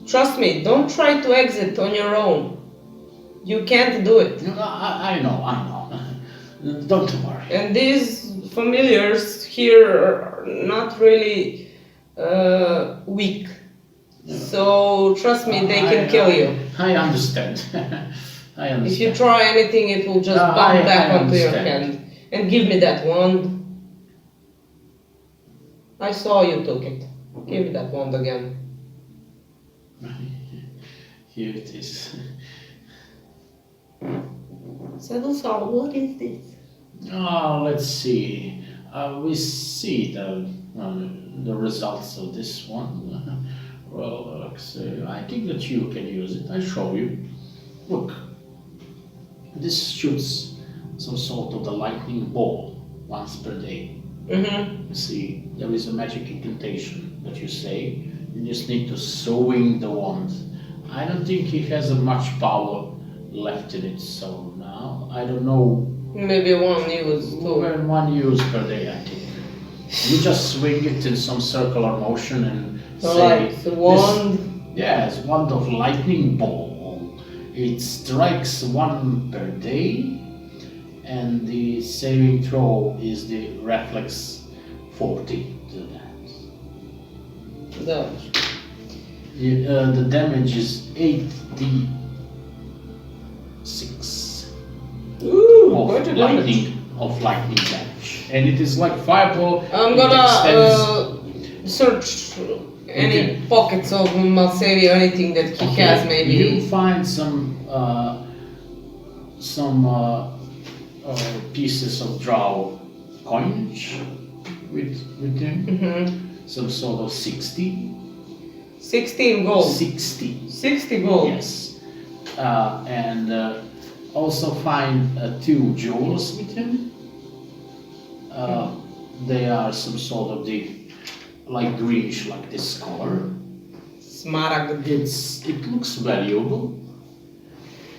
Trust me, don't try to exit on your own. You can't do it. I know. Don't worry. And these familiars here are not really weak. So trust me, they can kill you. I understand. I understand. If you try anything, it will just bump back onto your hand. And give me that wand. I saw you took it. Give me that wand again. Here it is. Sedlsal, what is this? Oh, let's see. We see the results of this one. Well, I think that you can use it. I'll show you. Look, this shoots some sort of the lightning ball once per day. Mm-hmm. You see, there is a magic incantation that you say. You just need to swing the wand. I don't think he has much power left in it, so now I don't know. Maybe one use too. Well, one use per day, I think. You just swing it in some circular motion and say, Like the wand. Yes, wand of lightning ball. It strikes one per day, and the saving throw is the reflex 40 to that. The damage is 8d6 Ooh, quite a damage. of lightning damage, and it is like fireball. I'm It gonna extends- search any Okay. pockets of Malsadio, anything that he has maybe. You find some pieces of drow coinage with him. Mm-hmm. Some sort of 60. 16 gold. 60. 60 gold. Yes. And also find 2 jewels with him. They are some sort of like greenish, like this color. Smaragd. It looks valuable.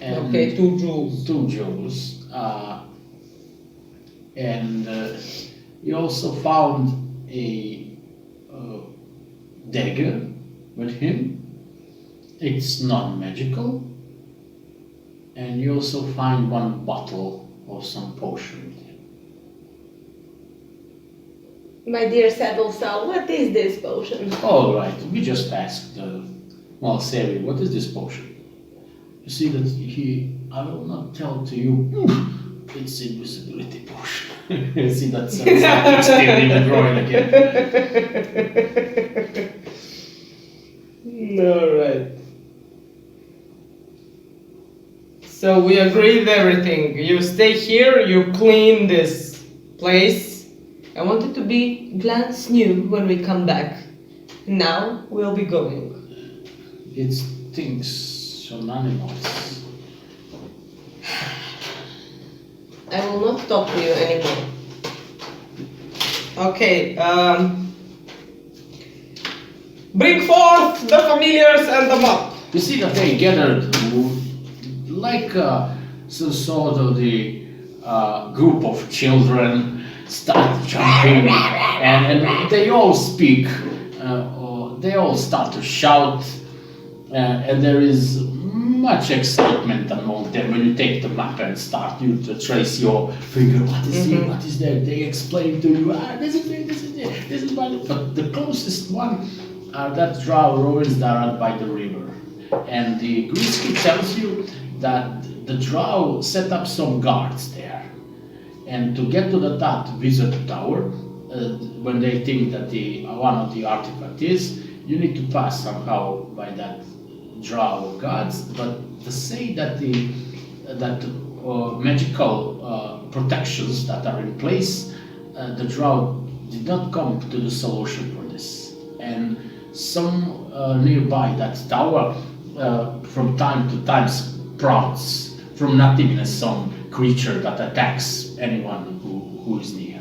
And Okay, 2 jewels. 2 jewels. And you also found a dagger with him. It's non-magical. And you also find one bottle of some potion with him. My dear Sedlsal, what is this potion? All right, we just asked. Well, Sari, what is this potion? You see that I will not tell to you. It's invisibility potion. You see that still in the groin again. Alright. So we agreed everything. You stay here, you clean this place. I want it to be glance new when we come back. Now we'll be going. It stinks on animals. I will not talk to you anymore. Okay, bring forth the familiars and the mop. You see that they gathered like some sort of the group of children start jumping and they all speak, or they all start to shout, and there is much excitement among them when you take the map and start you to trace your finger. What is here? What is there? They explain to you, this is it, this is it, this is one. But the closest one are that drow ruins that are by the river. And the Grisky tells you that the drow set up some guards there. And to get to the top wizard tower, when they think that one of the artifact is, you need to pass somehow by that drow guards. But to say that magical protections that are in place, the drow did not come to the solution for this. And some nearby that tower from time to time sprouts from nothingness some creature that attacks anyone who is near.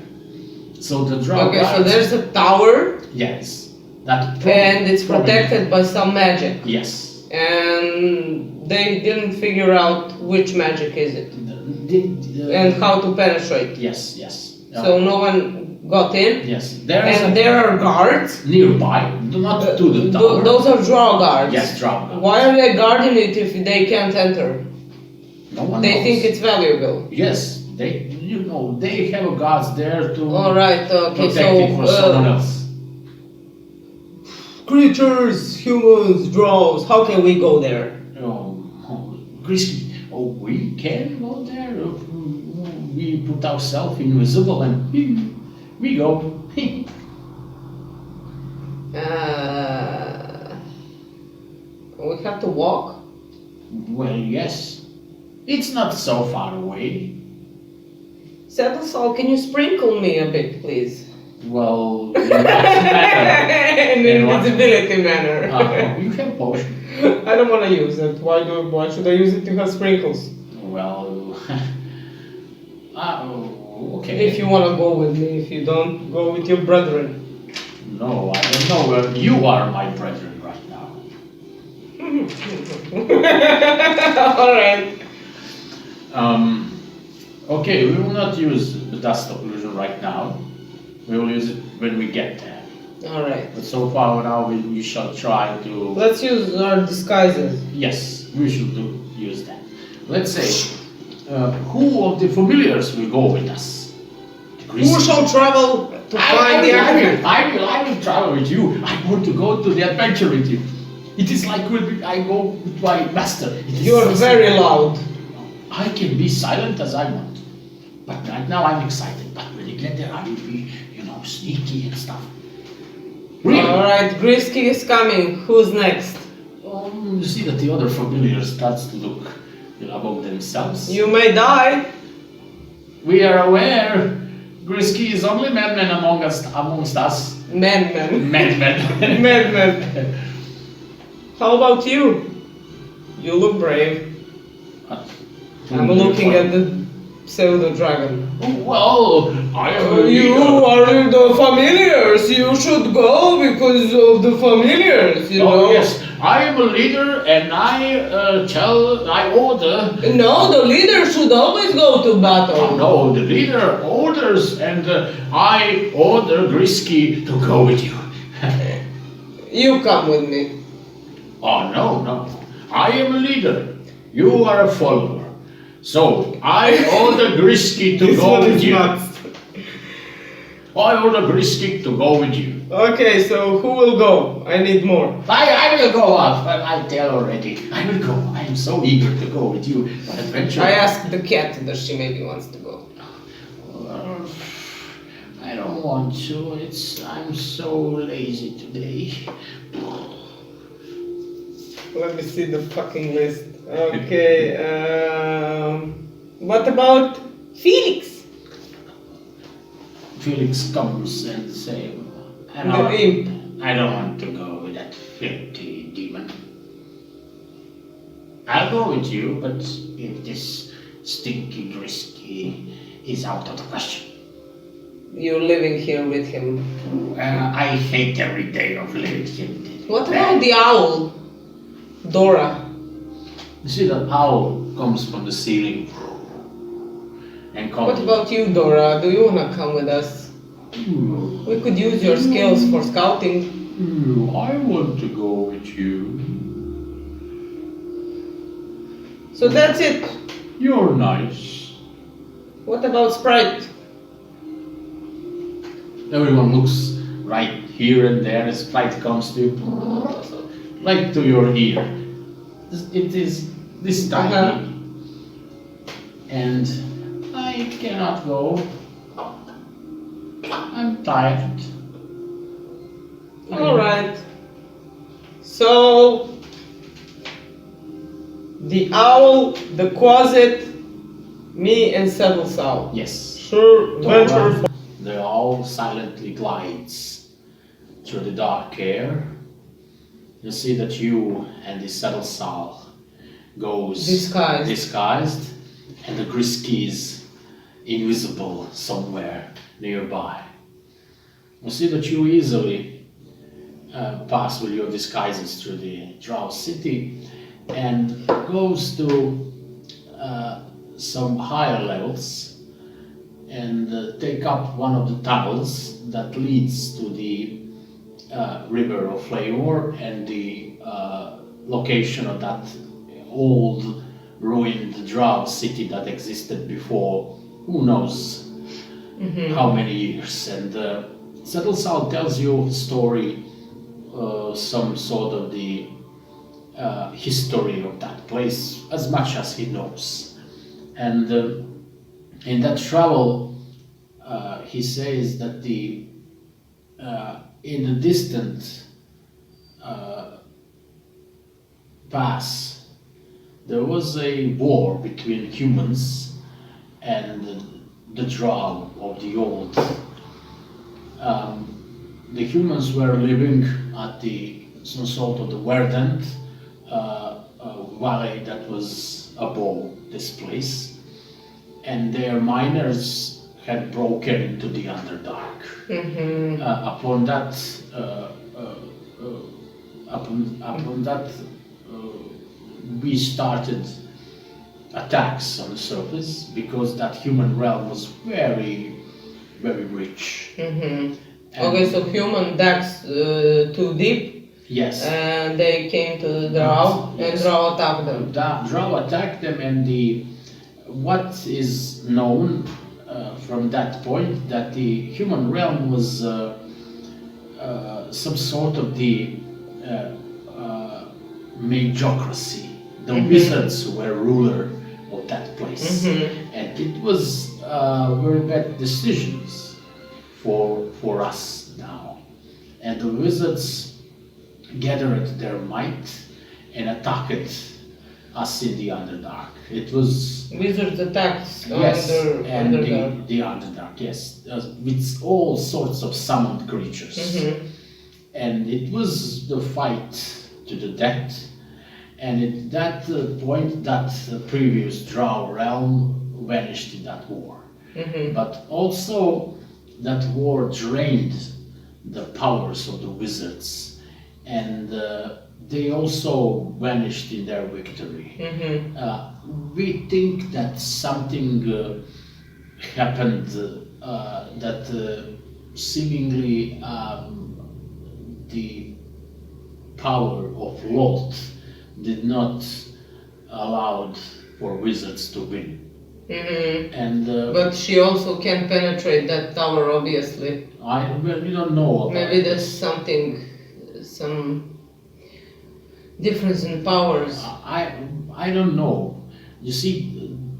So the drow Okay, guards, so there's a tower. yes, that And it's protected by some magic. Yes. And they didn't figure out which magic is it and how to penetrate. Yes, yes. So no one got in. Yes, There are guards. nearby, not to the tower. Those are drow guards. Yes, drow guards. Why are they guarding it if they can't enter? No one They knows. think it's valuable. Yes, they have guards there to Alright, okay, protect it for someone else. Creatures, humans, drows, how can we go there? Grisky, we can go there. We put ourselves invisible and we go. We have to walk? Well, yes. It's not so far away. Sedlsal, can you sprinkle me a bit, please? Well, in what manner? In In what- invisibility manner. You have potion. I don't want to use it. Why should I use it to have sprinkles? Well, okay. If you want to go with me, if you don't, go with your brethren. No, I don't know where you are, my brethren, right now. Alright. Okay, we will not use the dust illusion right now. We will use it when we get there. Alright. But so far now we shall try to... Let's use our disguises. Yes, we should use that. Let's say, who of the familiars will go with us? Who shall travel to find the artifact? I will travel with you. I want to go to the adventure with you. It is like I go with my master. You're very loud. I can be silent as I want. But right now I'm excited. But when you get there, I will be, sneaky and stuff. Really? Alright, Grisky is coming. Who's next? You see that the other familiar starts to look among themselves. You may die. We are aware. Grisky is only madman amongst us. Madman. Madman. Madman. How about you? You look brave. I'm looking at the pseudo dragon. Well, I am You are the familiars. You should go because of the familiars. You know. yes, I am a leader, and I order. No, the leader should always go to battle. No, the leader orders, and I order Grisky to go with you. You come with me. Oh, no, no. I am a leader. You are a follower. So, I order Grisky to go with you. I order Grisky to go with you. Okay, so who will go? I need more. I will go off, but I tell already. I will go. I am so eager to go with you on adventure. I asked the cat that she maybe wants to go. I don't want to. I'm so lazy today. Let me see the fucking list. Okay, what about Felix? Felix comes and say, The imp. I don't want to go with that filthy demon. I'll go with you, but if this stinky Grisky is out of the question. You're living here with him. I hate every day of living here. What about the owl? Dora. You see that owl comes from the ceiling and comes. What about you, Dora? Do you wanna come with us? We could use your skills for scouting. I want to go with you. So that's it. You're nice. What about Sprite? Everyone looks right here and there as Sprite comes to you, right to your ear. It is this tiny, and I cannot go. I'm tired. Alright. So, the owl, the closet, me and Sedlsal. Yes. Sure, venture. The owl silently glides through the dark air. You see that you and the Sedlsal goes disguised, and the Grisky is invisible somewhere nearby. You see that you easily pass with your disguises through the drow city and goes to some higher levels and take up one of the tunnels that leads to the river of Flavor and the location of that old ruined drow city that existed before who knows how many years. And Sedlsal tells you a story, some sort of the history of that place as much as he knows. And in that travel, he says that the in the distant past, there was a war between humans and the drow of the old. The humans were living at some sort of the verdant valley that was above this place, and their miners had broken into the Underdark. Upon that, we started attacks on the surface because that human realm was very, very rich. Okay, so human decks too deep. Yes. And they came to the drow, and drow attacked them. Drow attacked them, and what is known from that point that the human realm was some sort of the magocracy. The wizards were ruler of that place, and it was very bad decisions for us now. And the wizards gathered their might and attacked us in the Underdark. It was wizards attacked Underdark. The Underdark, yes, with all sorts of summoned creatures, and it was the fight to the death. And at that point, that previous drow realm vanished in that war. But also, that war drained the powers of the wizards, and they also vanished in their victory. We think that something happened that seemingly the power of Loth did not allow for wizards to win. And But she also can penetrate that tower, obviously. we don't know about Maybe this. that's something, some difference in powers. I don't know. You see,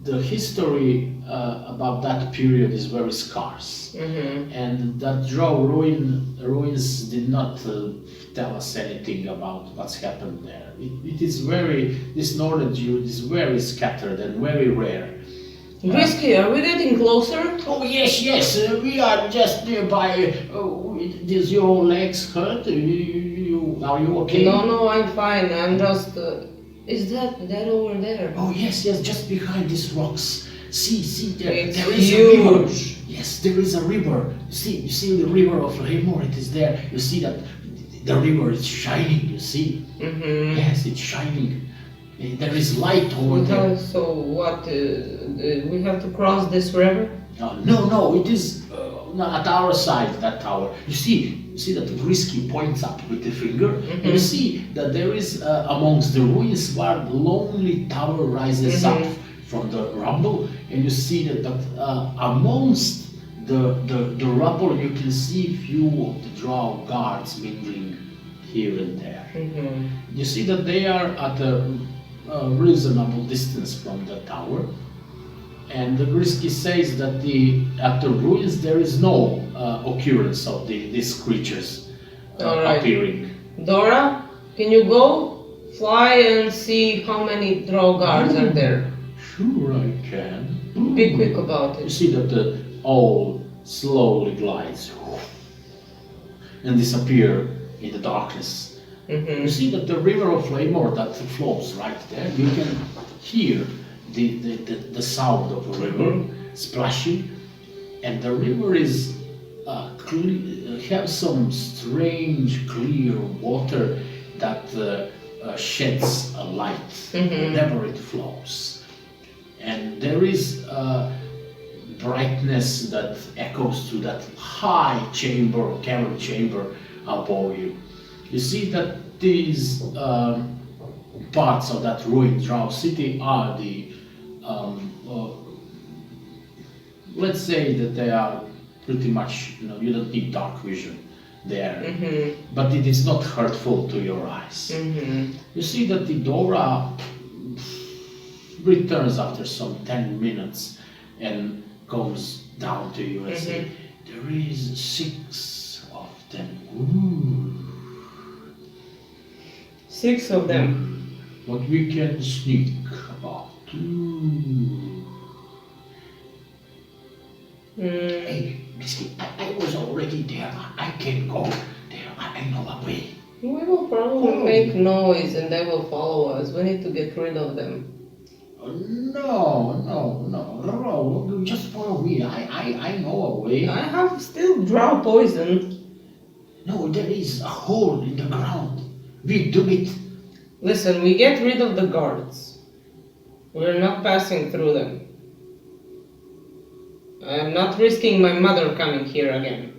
the history about that period is very scarce, and that drow ruins did not tell us anything about what's happened there. It is very, this knowledge is very scattered and very rare. Risky, are we getting closer? Oh yes, we are just nearby. Does your legs hurt? Are you okay? No, I'm fine. I'm just. Is that over there? Oh yes, just behind these rocks. See there. It's there is a river. huge. Yes, there is a river. You see the river of Lemur. It is there. You see that the river is shining. You see? Yes, it's shining. There is light over there. So what? We have to cross this river? No, it is at our side, that tower. You see that Grisky points up with the finger, and you see that there is amongst the ruins where the lonely tower rises up from the rubble, and you see that amongst the rubble you can see few of the drow guards mingling here and there. You see that they are at a reasonable distance from the tower. And the Grisky says that at the ruins there is no occurrence of these creatures appearing. Dora, can you go fly and see how many drow guards are there? Sure, I can. Be quick about You it. see that the owl slowly glides and disappear in the darkness. You see that the river of Lemur that flows right there, you can hear the sound of the river splashing, and the river is have some strange clear water that sheds a light whenever it flows, and there is brightness that echoes to that high chamber, cavern chamber above you. You see that these parts of that ruined drow city are the let's say that they are pretty much, you don't need dark vision there, but it is not hurtful to your eyes. You see that the Dora returns after some 10 minutes and comes down to you and says, there is 6 of them. Ooh. 6 of them. But we can sneak about. Hey, Misky, I was already there. I can go there. I know a way. We will probably make noise and they will follow us. We need to get rid of them. No. Just follow me. I know a way. I have still drow poison. No, there is a hole in the ground. We dug it. Listen, we get rid of the guards. We're not passing through them. I'm not risking my mother coming here again.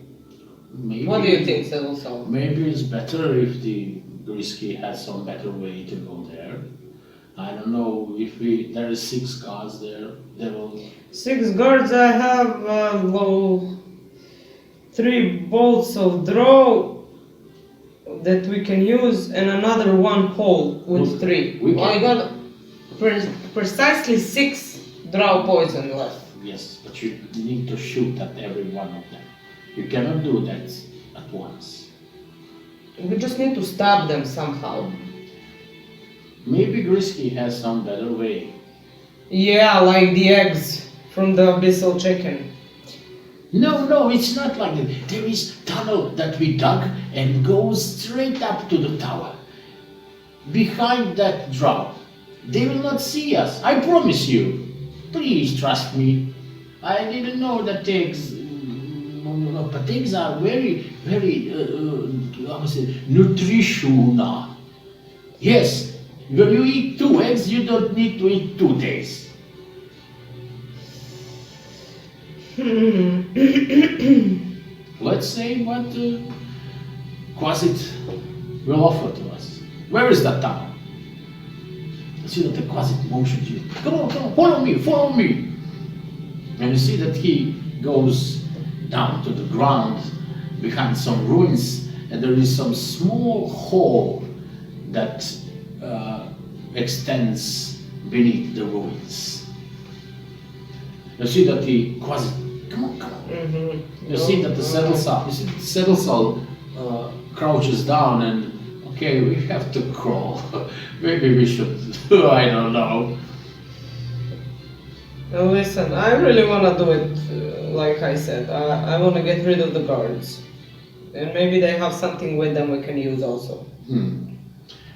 Maybe, What do you think, Sedlsal? Maybe it's better if the Grisky has some better way to go there. I don't know if there is 6 guards there. They will. 6 guards. I have 3 bolts of drow that we can use, and another 1 hole with 3. I got precisely 6 drow poison left. Yes, but you need to shoot at every one of them. You cannot do that at once. We just need to stab them somehow. Maybe Grisky has some better way. Yeah, like the eggs from the abyssal chicken. No, it's not like that. There is tunnel that we dug and goes straight up to the tower. Behind that drow. They will not see us, I promise you. Please trust me. I didn't know that eggs, but eggs are very, very, nutritional. Yes, when you eat 2 eggs, you don't need to eat 2 days. Hmm. Let's say what Quasit will offer to us. Where is that tower? You see that the Quasit motions you. Come on, follow me, follow me. And you see that he goes down to the ground behind some ruins, and there is some small hall that extends beneath the ruins. You see that the Quasit, come on. You see that the Sedlsal crouches down and, okay, we have to crawl. Maybe we should, I don't know. Now listen, I really want to do it like I said. I want to get rid of the guards. And maybe they have something with them we can use also.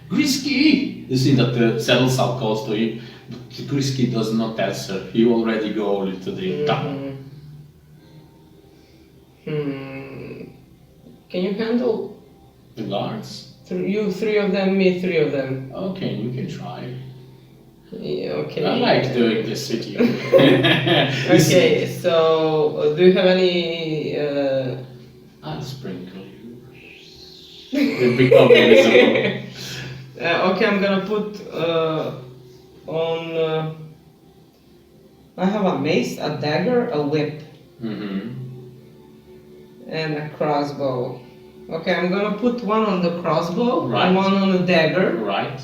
Grisky! You see that the Sedlsal calls to him, but Grisky does not answer. He already go into the town. Can you handle The guards? you three of them, me three of them? Okay, you can try. Yeah, okay. I like doing this with you. Okay, so do you have any? I'll sprinkle you. It becomes invisible. Okay, I'm gonna put on. I have a mace, a dagger, a whip, and a crossbow. Okay, I'm gonna put one on the crossbow and one on the dagger. Right.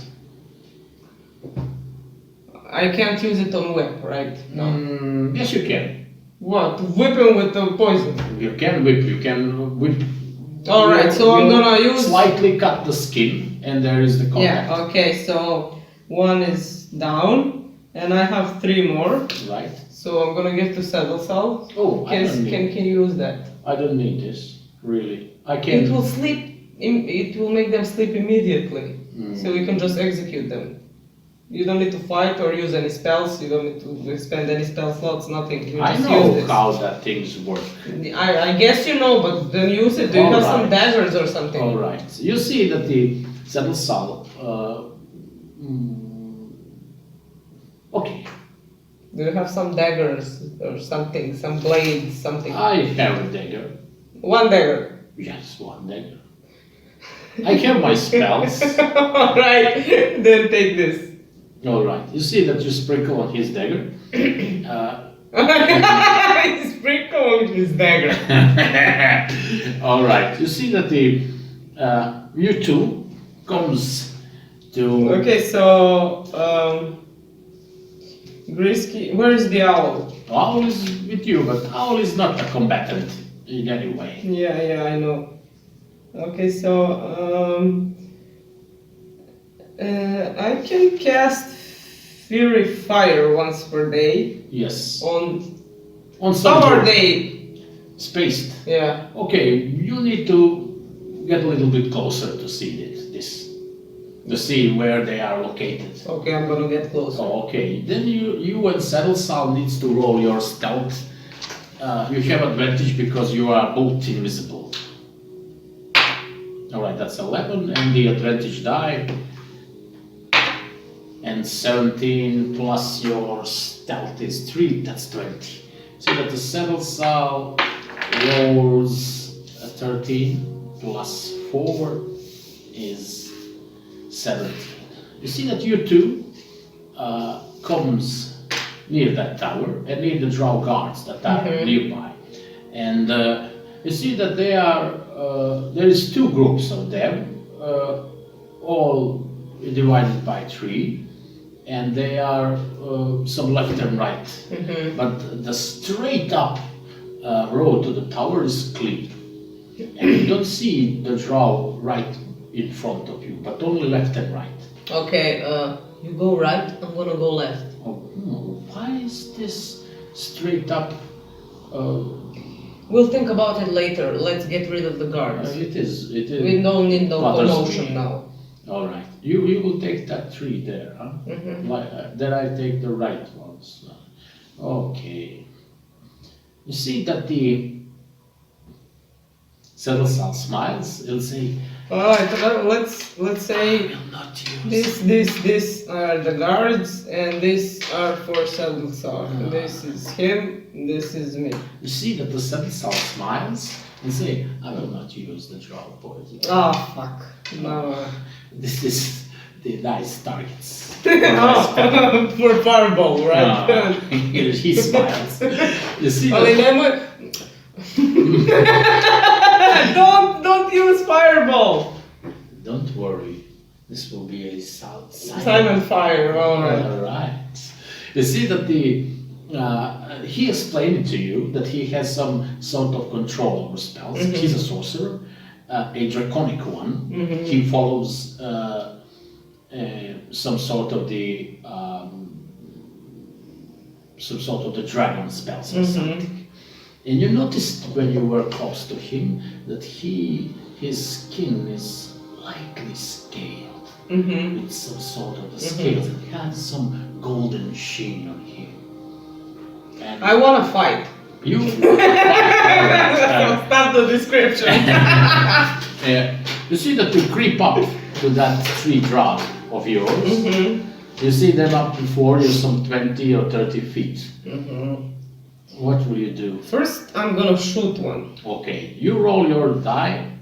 I can't use it on whip, right? No. Yes, you can. What? Whip him with the poison. You can whip. Alright, so I'm gonna use. Slightly cut the skin, and there is the contact. Yeah, okay, so one is down, and I have three more. Right. So I'm gonna give to Sedlsal. Oh, Can you use that? I don't need this, really. I can. It will sleep. It will make them sleep immediately. So you can just execute them. You don't need to fight or use any spells. You don't need to spend any spell slots. Nothing. You I just know use this. how that things work. I guess you know, but then use it. Do you have some daggers or something? All right. So you see that the Sedlsal. Okay. Do you have some daggers or something? Some blades, something? I have a dagger. One dagger. Yes, one dagger. I have my spells. Alright, then take this. Alright, you see that you sprinkle on his dagger. Sprinkle on his dagger. Alright, you see that the you two comes to. Okay, so Grisky, where is the owl? Owl is with you, but Owl is not a combatant in any way. Yeah, I know. Okay, so I can cast Fury Fire once per day. Yes. On some summer day. Spaced. Yeah. Okay, you need to get a little bit closer to see to see where they are located. Okay, I'm gonna get closer. Oh, okay, then you and Sedlsal needs to roll your stealth. You have advantage because you are both invisible. Alright, that's 11, and the advantage die. And 17 plus your stealth is 3, that's 20. So that the Sedlsal rolls a 13 plus 4 is 17. You see that you two comes near that tower and near the drow guards that are nearby. And you see that they are, there is two groups of them, all divided by 3. And they are some left and right. But the straight up road to the tower is clean. And you don't see the drow right in front of you, but only left and right. Okay, you go right, I'm gonna go left. Oh, why is this straight up? We'll think about it later. Let's get rid of the guards. It is. We don't need no commotion now. All right. You will take that 3 there, huh? Then I take the right ones. Okay. You see that the Sedlsal smiles. He'll say, Alright, let's I say will not use. this are the guards, and this are for Sedlsal. This is him, this is me. You see that the Sedlsal smiles and say, I will not use the drow poison. Oh fuck. No. This is the nice targets. Oh, for fireball, right? He smiles. You see Only that? then don't use fireball. Don't worry, this will be a Silent fire, alright. Alright. You see that he explained to you that he has some sort of control over spells. He's a sorcerer, a draconic one. He follows some sort of the dragon spells or something. And you noticed when you were close to him that his skin is lightly scaled with some sort of scales. It has some golden sheen on him. And I wanna fight. you Stop the description. you see that you creep up to that tree drop of yours. You see them up before you some 20 or 30 feet. What will you do? First, I'm gonna shoot one. Okay, you roll your die.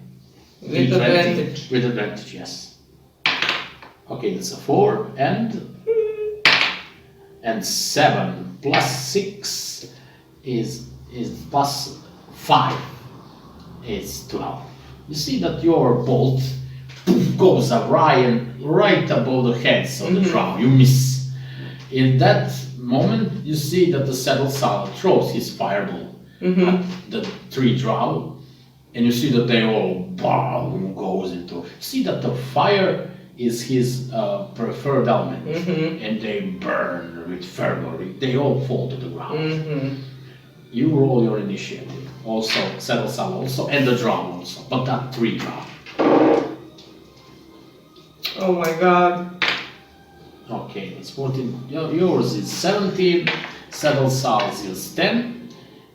With D20. advantage. With advantage, yes. Okay, that's a 4 and 7 plus 6 is plus 5 is 12. You see that your bolt goes right above the heads of the drow. You miss. In that moment, you see that the Sedlsal throws his fireball at the three drow, and you see that they all goes into. See that the fire is his preferred element, and they burn with fervor. They all fall to the ground. You roll your initiative. Also, Sedlsal also, and the drow also, but that three drow. Oh my god. Okay, that's 14. Yours is 17, Sedlsal's is 10,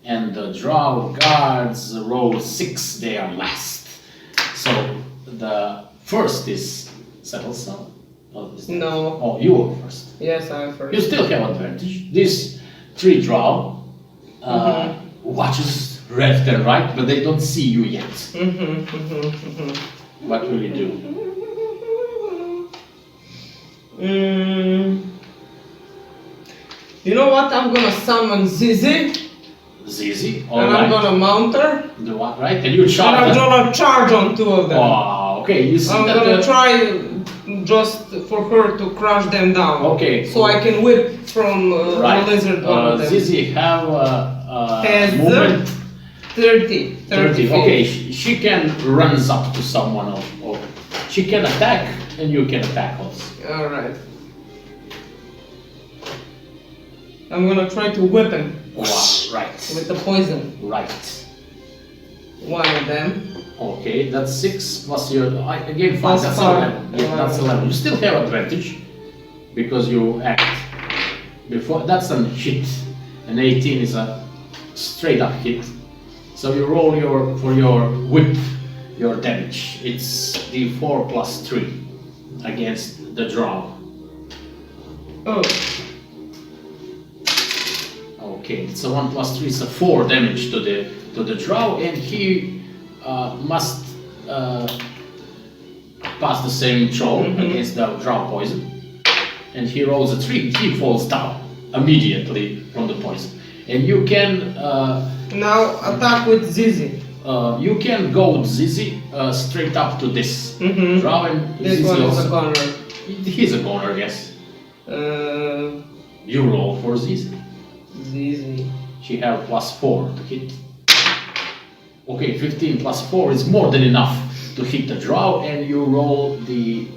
and the drow guards roll 6, they are last. So the first is Sedlsal. No. Oh, you are first. Yes, I'm first. You still have advantage. This three drow watches left and right, but they don't see you yet. What will you do? You know what? I'm gonna summon Zizzy, Zizzy, and alright. I'm gonna mount her, Do what, right? And you and charge I'm them. gonna charge on two of them. Oh, okay, you see I'm that gonna try just for her to crush them down. Okay. So I can whip from right. the lizard one of them. Zizzy have Has movement 30 30. feet. Okay, she can runs up to someone or she can attack and you can attack also. Alright. I'm gonna try to whip him Right. with the poison. Right. One of them. Okay, that's 6 plus your again 5. Plus That's 5. 11. Yeah, that's 11. You still have advantage because you act before. That's a hit. An 18 is a straight up hit. So you roll for your whip your damage. It's d4 plus 3 against the drow. Oh. Okay, it's a 1 plus 3, it's a 4 damage to the drow, and he must pass the saving throw against the drow poison. And he rolls a 3, he falls down immediately from the poison. And you can Now attack with Zizzy. you can go with Zizzy straight up to this drow, and This Zizzy one is also, a goner. he's a goner, yes. You roll for Zizzy. Zizzy. She have plus 4 to hit. Okay, 15 plus 4 is more than enough to hit the drow, and you roll the...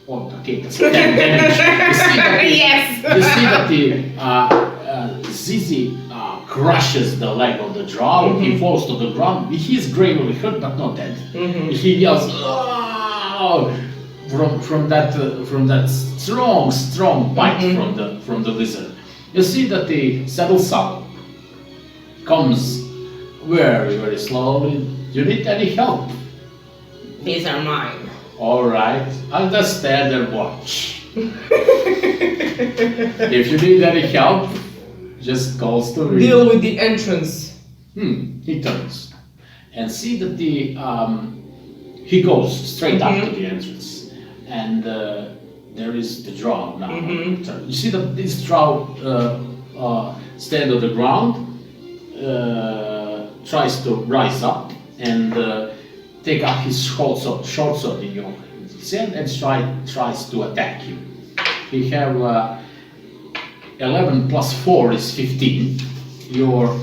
Oh, okay, that's 10 damage. You see that you see that the Zizzy crushes the leg of the drow, he falls to the ground, he's gravely hurt but not dead. He yells, "Oh!" from that strong bite from the lizard. You see that the Sedlsal comes very, very slowly. You need any help? These are mine. Alright, I'll just stand and watch. If you need any help, just calls to me. Deal with the entrance. He turns and see that he goes straight up to the entrance, and there is the drow now. You see that this drow stand on the ground, tries to rise up and take up his short sword in your hand and tries to attack you. He have 11 plus 4 is 15. Your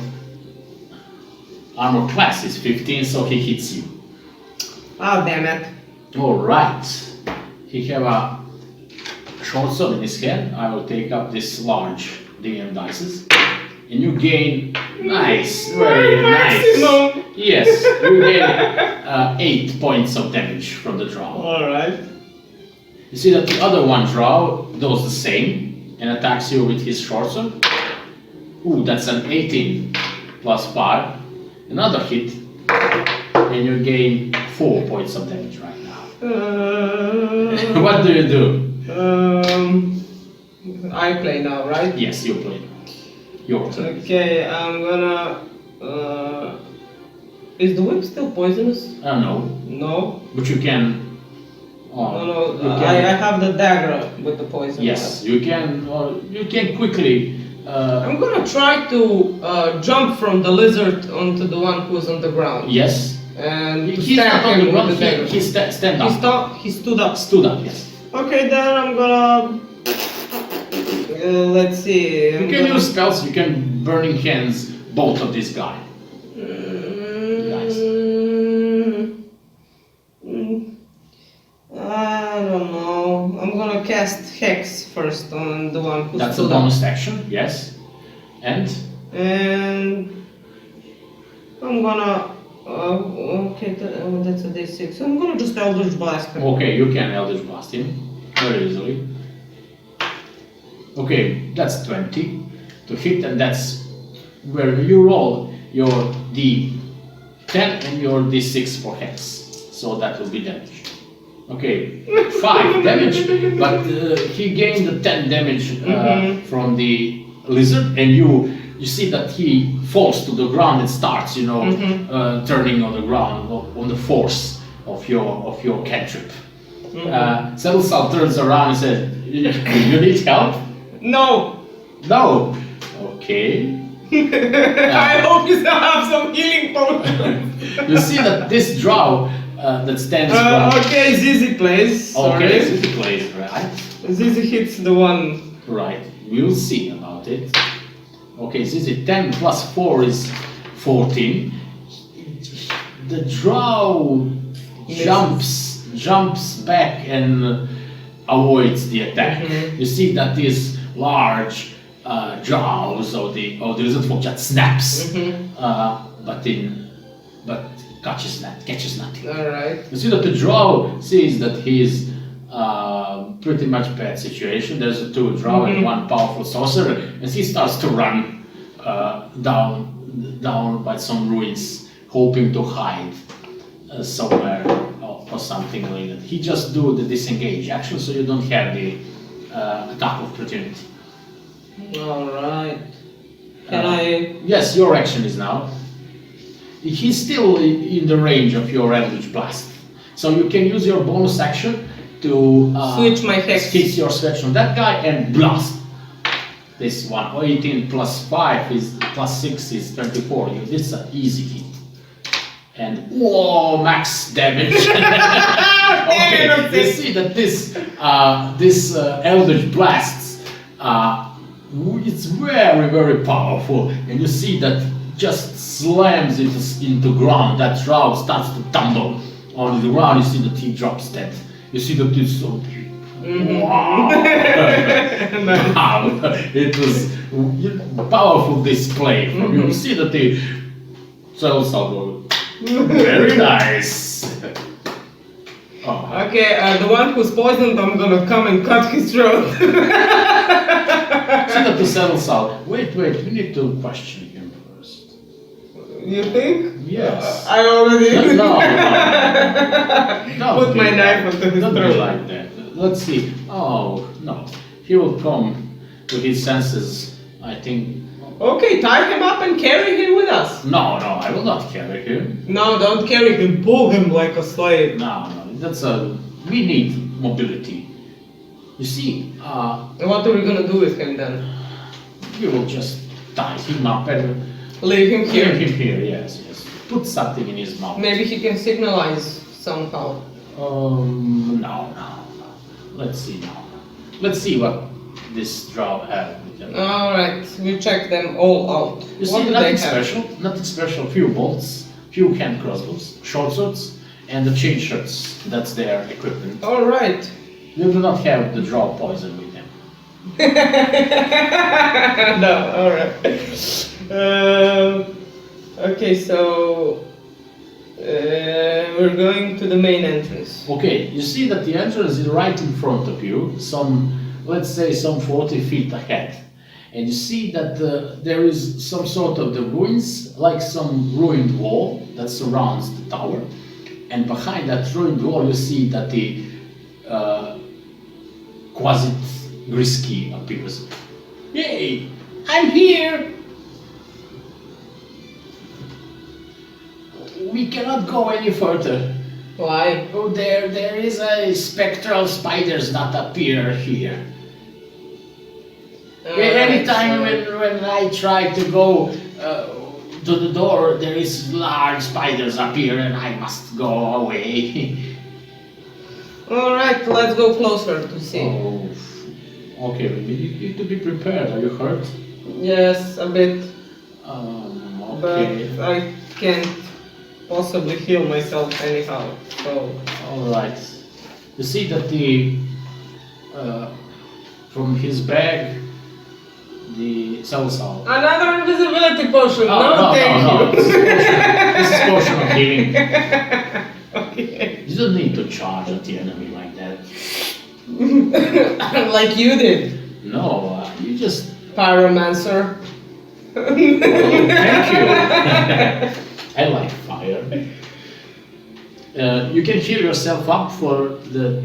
armor class is 15, so he hits you. Oh, damn it. Alright. He have a short sword in his hand. I will take up this large DM dices. And you gain, nice, very nice. Yes, you gain 8 points of damage from the drow. Alright. You see that the other one drow does the same and attacks you with his short sword. Ooh, that's an 18 plus 5. Another hit. And you gain 4 points of damage right now. What do you do? I play now, right? Yes, you play. Your turn. Okay, I'm gonna. Is the whip still poisonous? No. No. But you can. No. You I can, have the dagger with the poison. yes, you can. You can quickly. I'm gonna try to jump from the lizard onto the one who's on the ground. Yes. And He's stab not on him the ground. with the dagger. He stand up. He stood up. Stood up. Yes. Okay, then I'm gonna. Let's see. You can use spells. You can burning hands both of this guy. I don't know. I'm gonna cast Hex first on the one who's That's a stood up. bonus action. Yes. And And I'm gonna. Okay, that's a D6. So I'm gonna just Eldritch Blast him. okay, you can Eldritch Blast him very easily. Okay, that's 20 to hit, and that's where you roll your D10 and your D6 for hex. So that will be damage. Okay, 5 damage, but he gained the 10 damage from the lizard, and you see that he falls to the ground and starts, turning on the ground on the force of your cantrip. Sedlsal turns around and says, "You need help?" No! No. Okay. I hope you still have some healing potions. You see that this drow that stands. Okay, Zizzy plays. Okay, Sorry. Zizzy plays, right? Zizzy hits the one. Right. We'll see about it. Okay, Zizzy, 10 plus 4 is 14. The drow jumps back and avoids the attack. You see that this large jaws of the lizard folk just snaps, but catches nothing. Alright. You see that the drow sees that he's pretty much bad situation. There's a 2 drow and 1 powerful sorcerer, and he starts to run down by some ruins, hoping to hide somewhere or something like that. He just do the disengage action, so you don't have the attack of opportunity. Alright. Can I... Yes, your action is now. He's still in the range of your Eldritch Blast. So you can use your bonus action to switch my hex. Hit your switch on that guy and blast this one. 18 plus 5 is plus 6 is 24. This is an easy hit. And whoa, max damage. Okay, you see that this Eldritch Blasts, it's very, very powerful, and you see that just slams into ground. That drow starts to tumble on the ground. You see that he drops dead. You see that it's so. Wow! Wow! It was powerful display from you. You see that the Sedlsal. Very nice. Okay, the one who's poisoned, I'm gonna come and cut his throat. See that the Sedlsal. Wait, we need to question him first. You think? Yes. I already No. Don't put be my like- knife onto his Don't be throat. like that. Let's see. Oh, no. He will come to his senses, I think. Okay, tie him up and carry him with us. No, I will not carry him. No, don't carry him. Pull him like a slave. No, that's we need mobility. You see, What are we gonna do with him then? you will just tie him up and Leave him Hear here. him here, yes. Put something in his mouth. Maybe he can signalize somehow. No. Let's see now. Let's see what this drow have with them. Alright, we check them all out. You What see, do nothing they have? special. Nothing special. Few bolts, few hand crossbows, short swords, and the chain shirts. That's their equipment. Alright. You do not have the drow poison with them. No, alright. Okay, so we're going to the main entrance. Okay, you see that the entrance is right in front of you, let's say some 40 feet ahead. And you see that there is some sort of the ruins, like some ruined wall that surrounds the tower. And behind that ruined wall you see that the Quasit Grisky appears. Yay! I'm here! We cannot go any further. Why? Oh, there is a spectral spiders that appear here. Anytime when I try to go to the door, there is large spiders appear and I must go away. Alright, let's go closer to see. Oh, okay, you need to be prepared. Are you hurt? Yes, a bit, Okay. but I can't possibly heal myself anyhow. So All right. You see that the from his bag, the Sedlsal. another invisibility potion. Oh, thank no. you. This is potion of healing. Okay. You don't need to charge at the enemy like that. Like you did, No, you just. pyromancer. Oh, thank you. I like fire. You can heal yourself up for the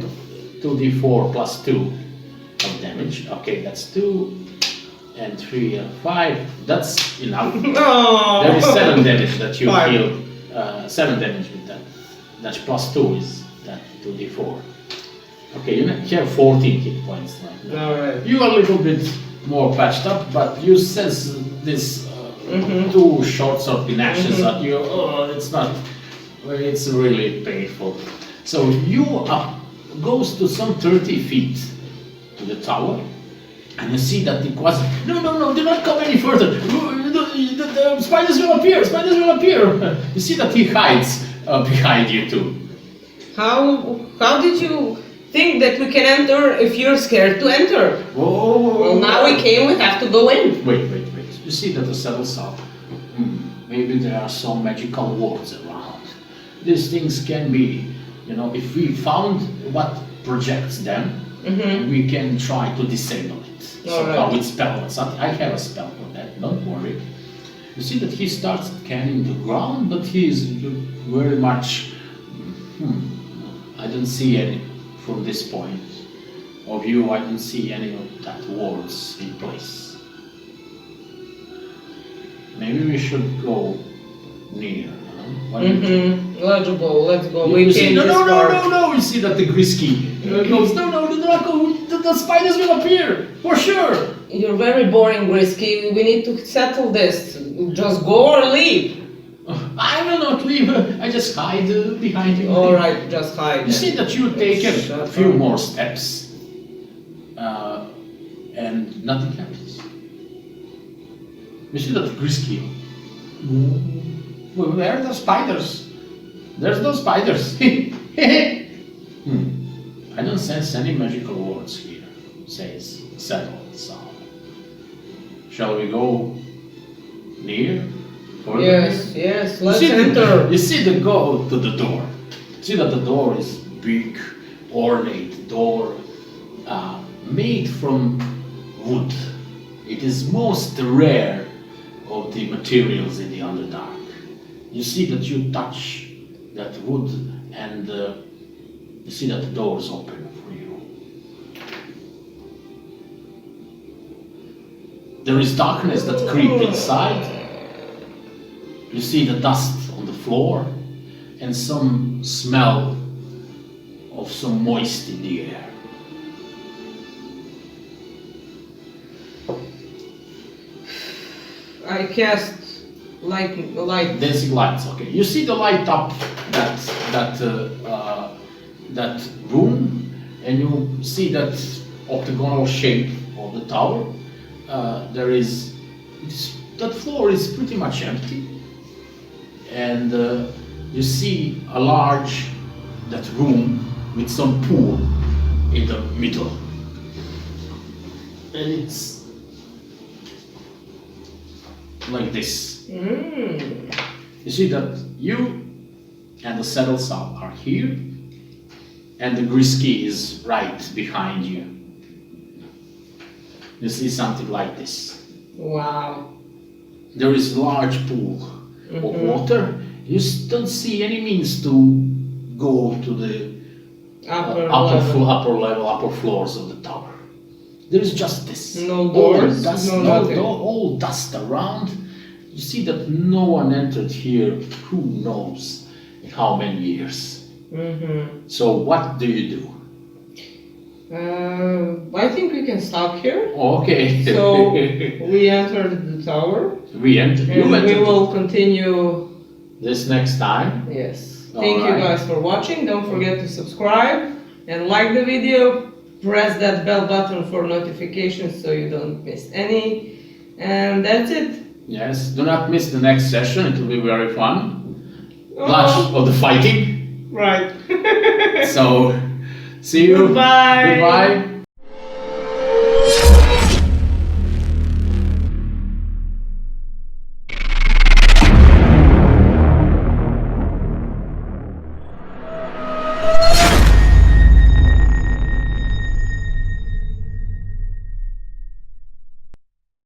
2d4 plus 2 of damage. Okay, that's 2 and 3 and 5. That's enough. Oh. There is 7 damage that you Five. heal. 7 damage with that. That's plus 2 is that 2d4. Okay, you have 14 hit points like that. Alright. You are a little bit more patched up, but you sense this 2 short sword pinashes at you. Oh, it's really painful. So you goes to some 30 feet to the tower, and you see that the Quasit. No, do not come any further. The spiders will appear. You see that he hides behind you too. How did you think that we can enter if you're scared to enter? Well, now we came, we have to go in. Wait. You see that the Sedlsal. Maybe there are some magical wards around. These things can be, if we found what projects them, we can try to disable it. Somehow with spell or something. I have a spell for that, don't worry. You see that he starts scanning the ground, but he is very much. I don't see any from this point of view. I don't see any of that wards in place. Maybe we should go near. What do you think? Let's go. You We see, came no, this no, no, far. no, no. You see that the Grisky goes, no, do not go. The spiders will appear for sure. You're very boring, Grisky. We need to settle this. Just go or leave. I will not leave. I just hide behind you. Alright, just hide. You see that you take a Shut few up. more steps, and nothing happens. You see that Grisky. Where are the spiders? There's no spiders. I don't sense any magical words here, says Sedlsal. Shall we go near? Further? Yes, let's You enter. You see the go to the door. See that the door is big, ornate door, made from wood. It is most rare of the materials in the Underdark. You see that you touch that wood and you see that the door is open for you. There is darkness that creeps inside. You see the dust on the floor and some smell of some moist in the air. I cast light. Dancing lights. Okay, you see the light up that room, and you see that octagonal shape of the tower. That floor is pretty much empty, and you see a large that room with some pool in the middle, and it's like this. You see that you and the Sedlsal are here, and the Grisky is right behind you. You see something like this. Wow. There is a large pool of water. You don't see any means to go to the Upper upper floors of the tower. There is just this. No doors, nothing. All dust around. You see that no one entered here, who knows in how many years. So what do you do? I think we can stop here. Okay. So we entered the tower. We entered. And we will continue this next time. Yes. All Thank you right. guys for watching. Don't forget to subscribe and like the video. Press that bell button for notifications so you don't miss any. And that's it. Yes. Do not miss the next session. It will be very fun. Much of the fighting. Right. So, see you. Goodbye. Goodbye.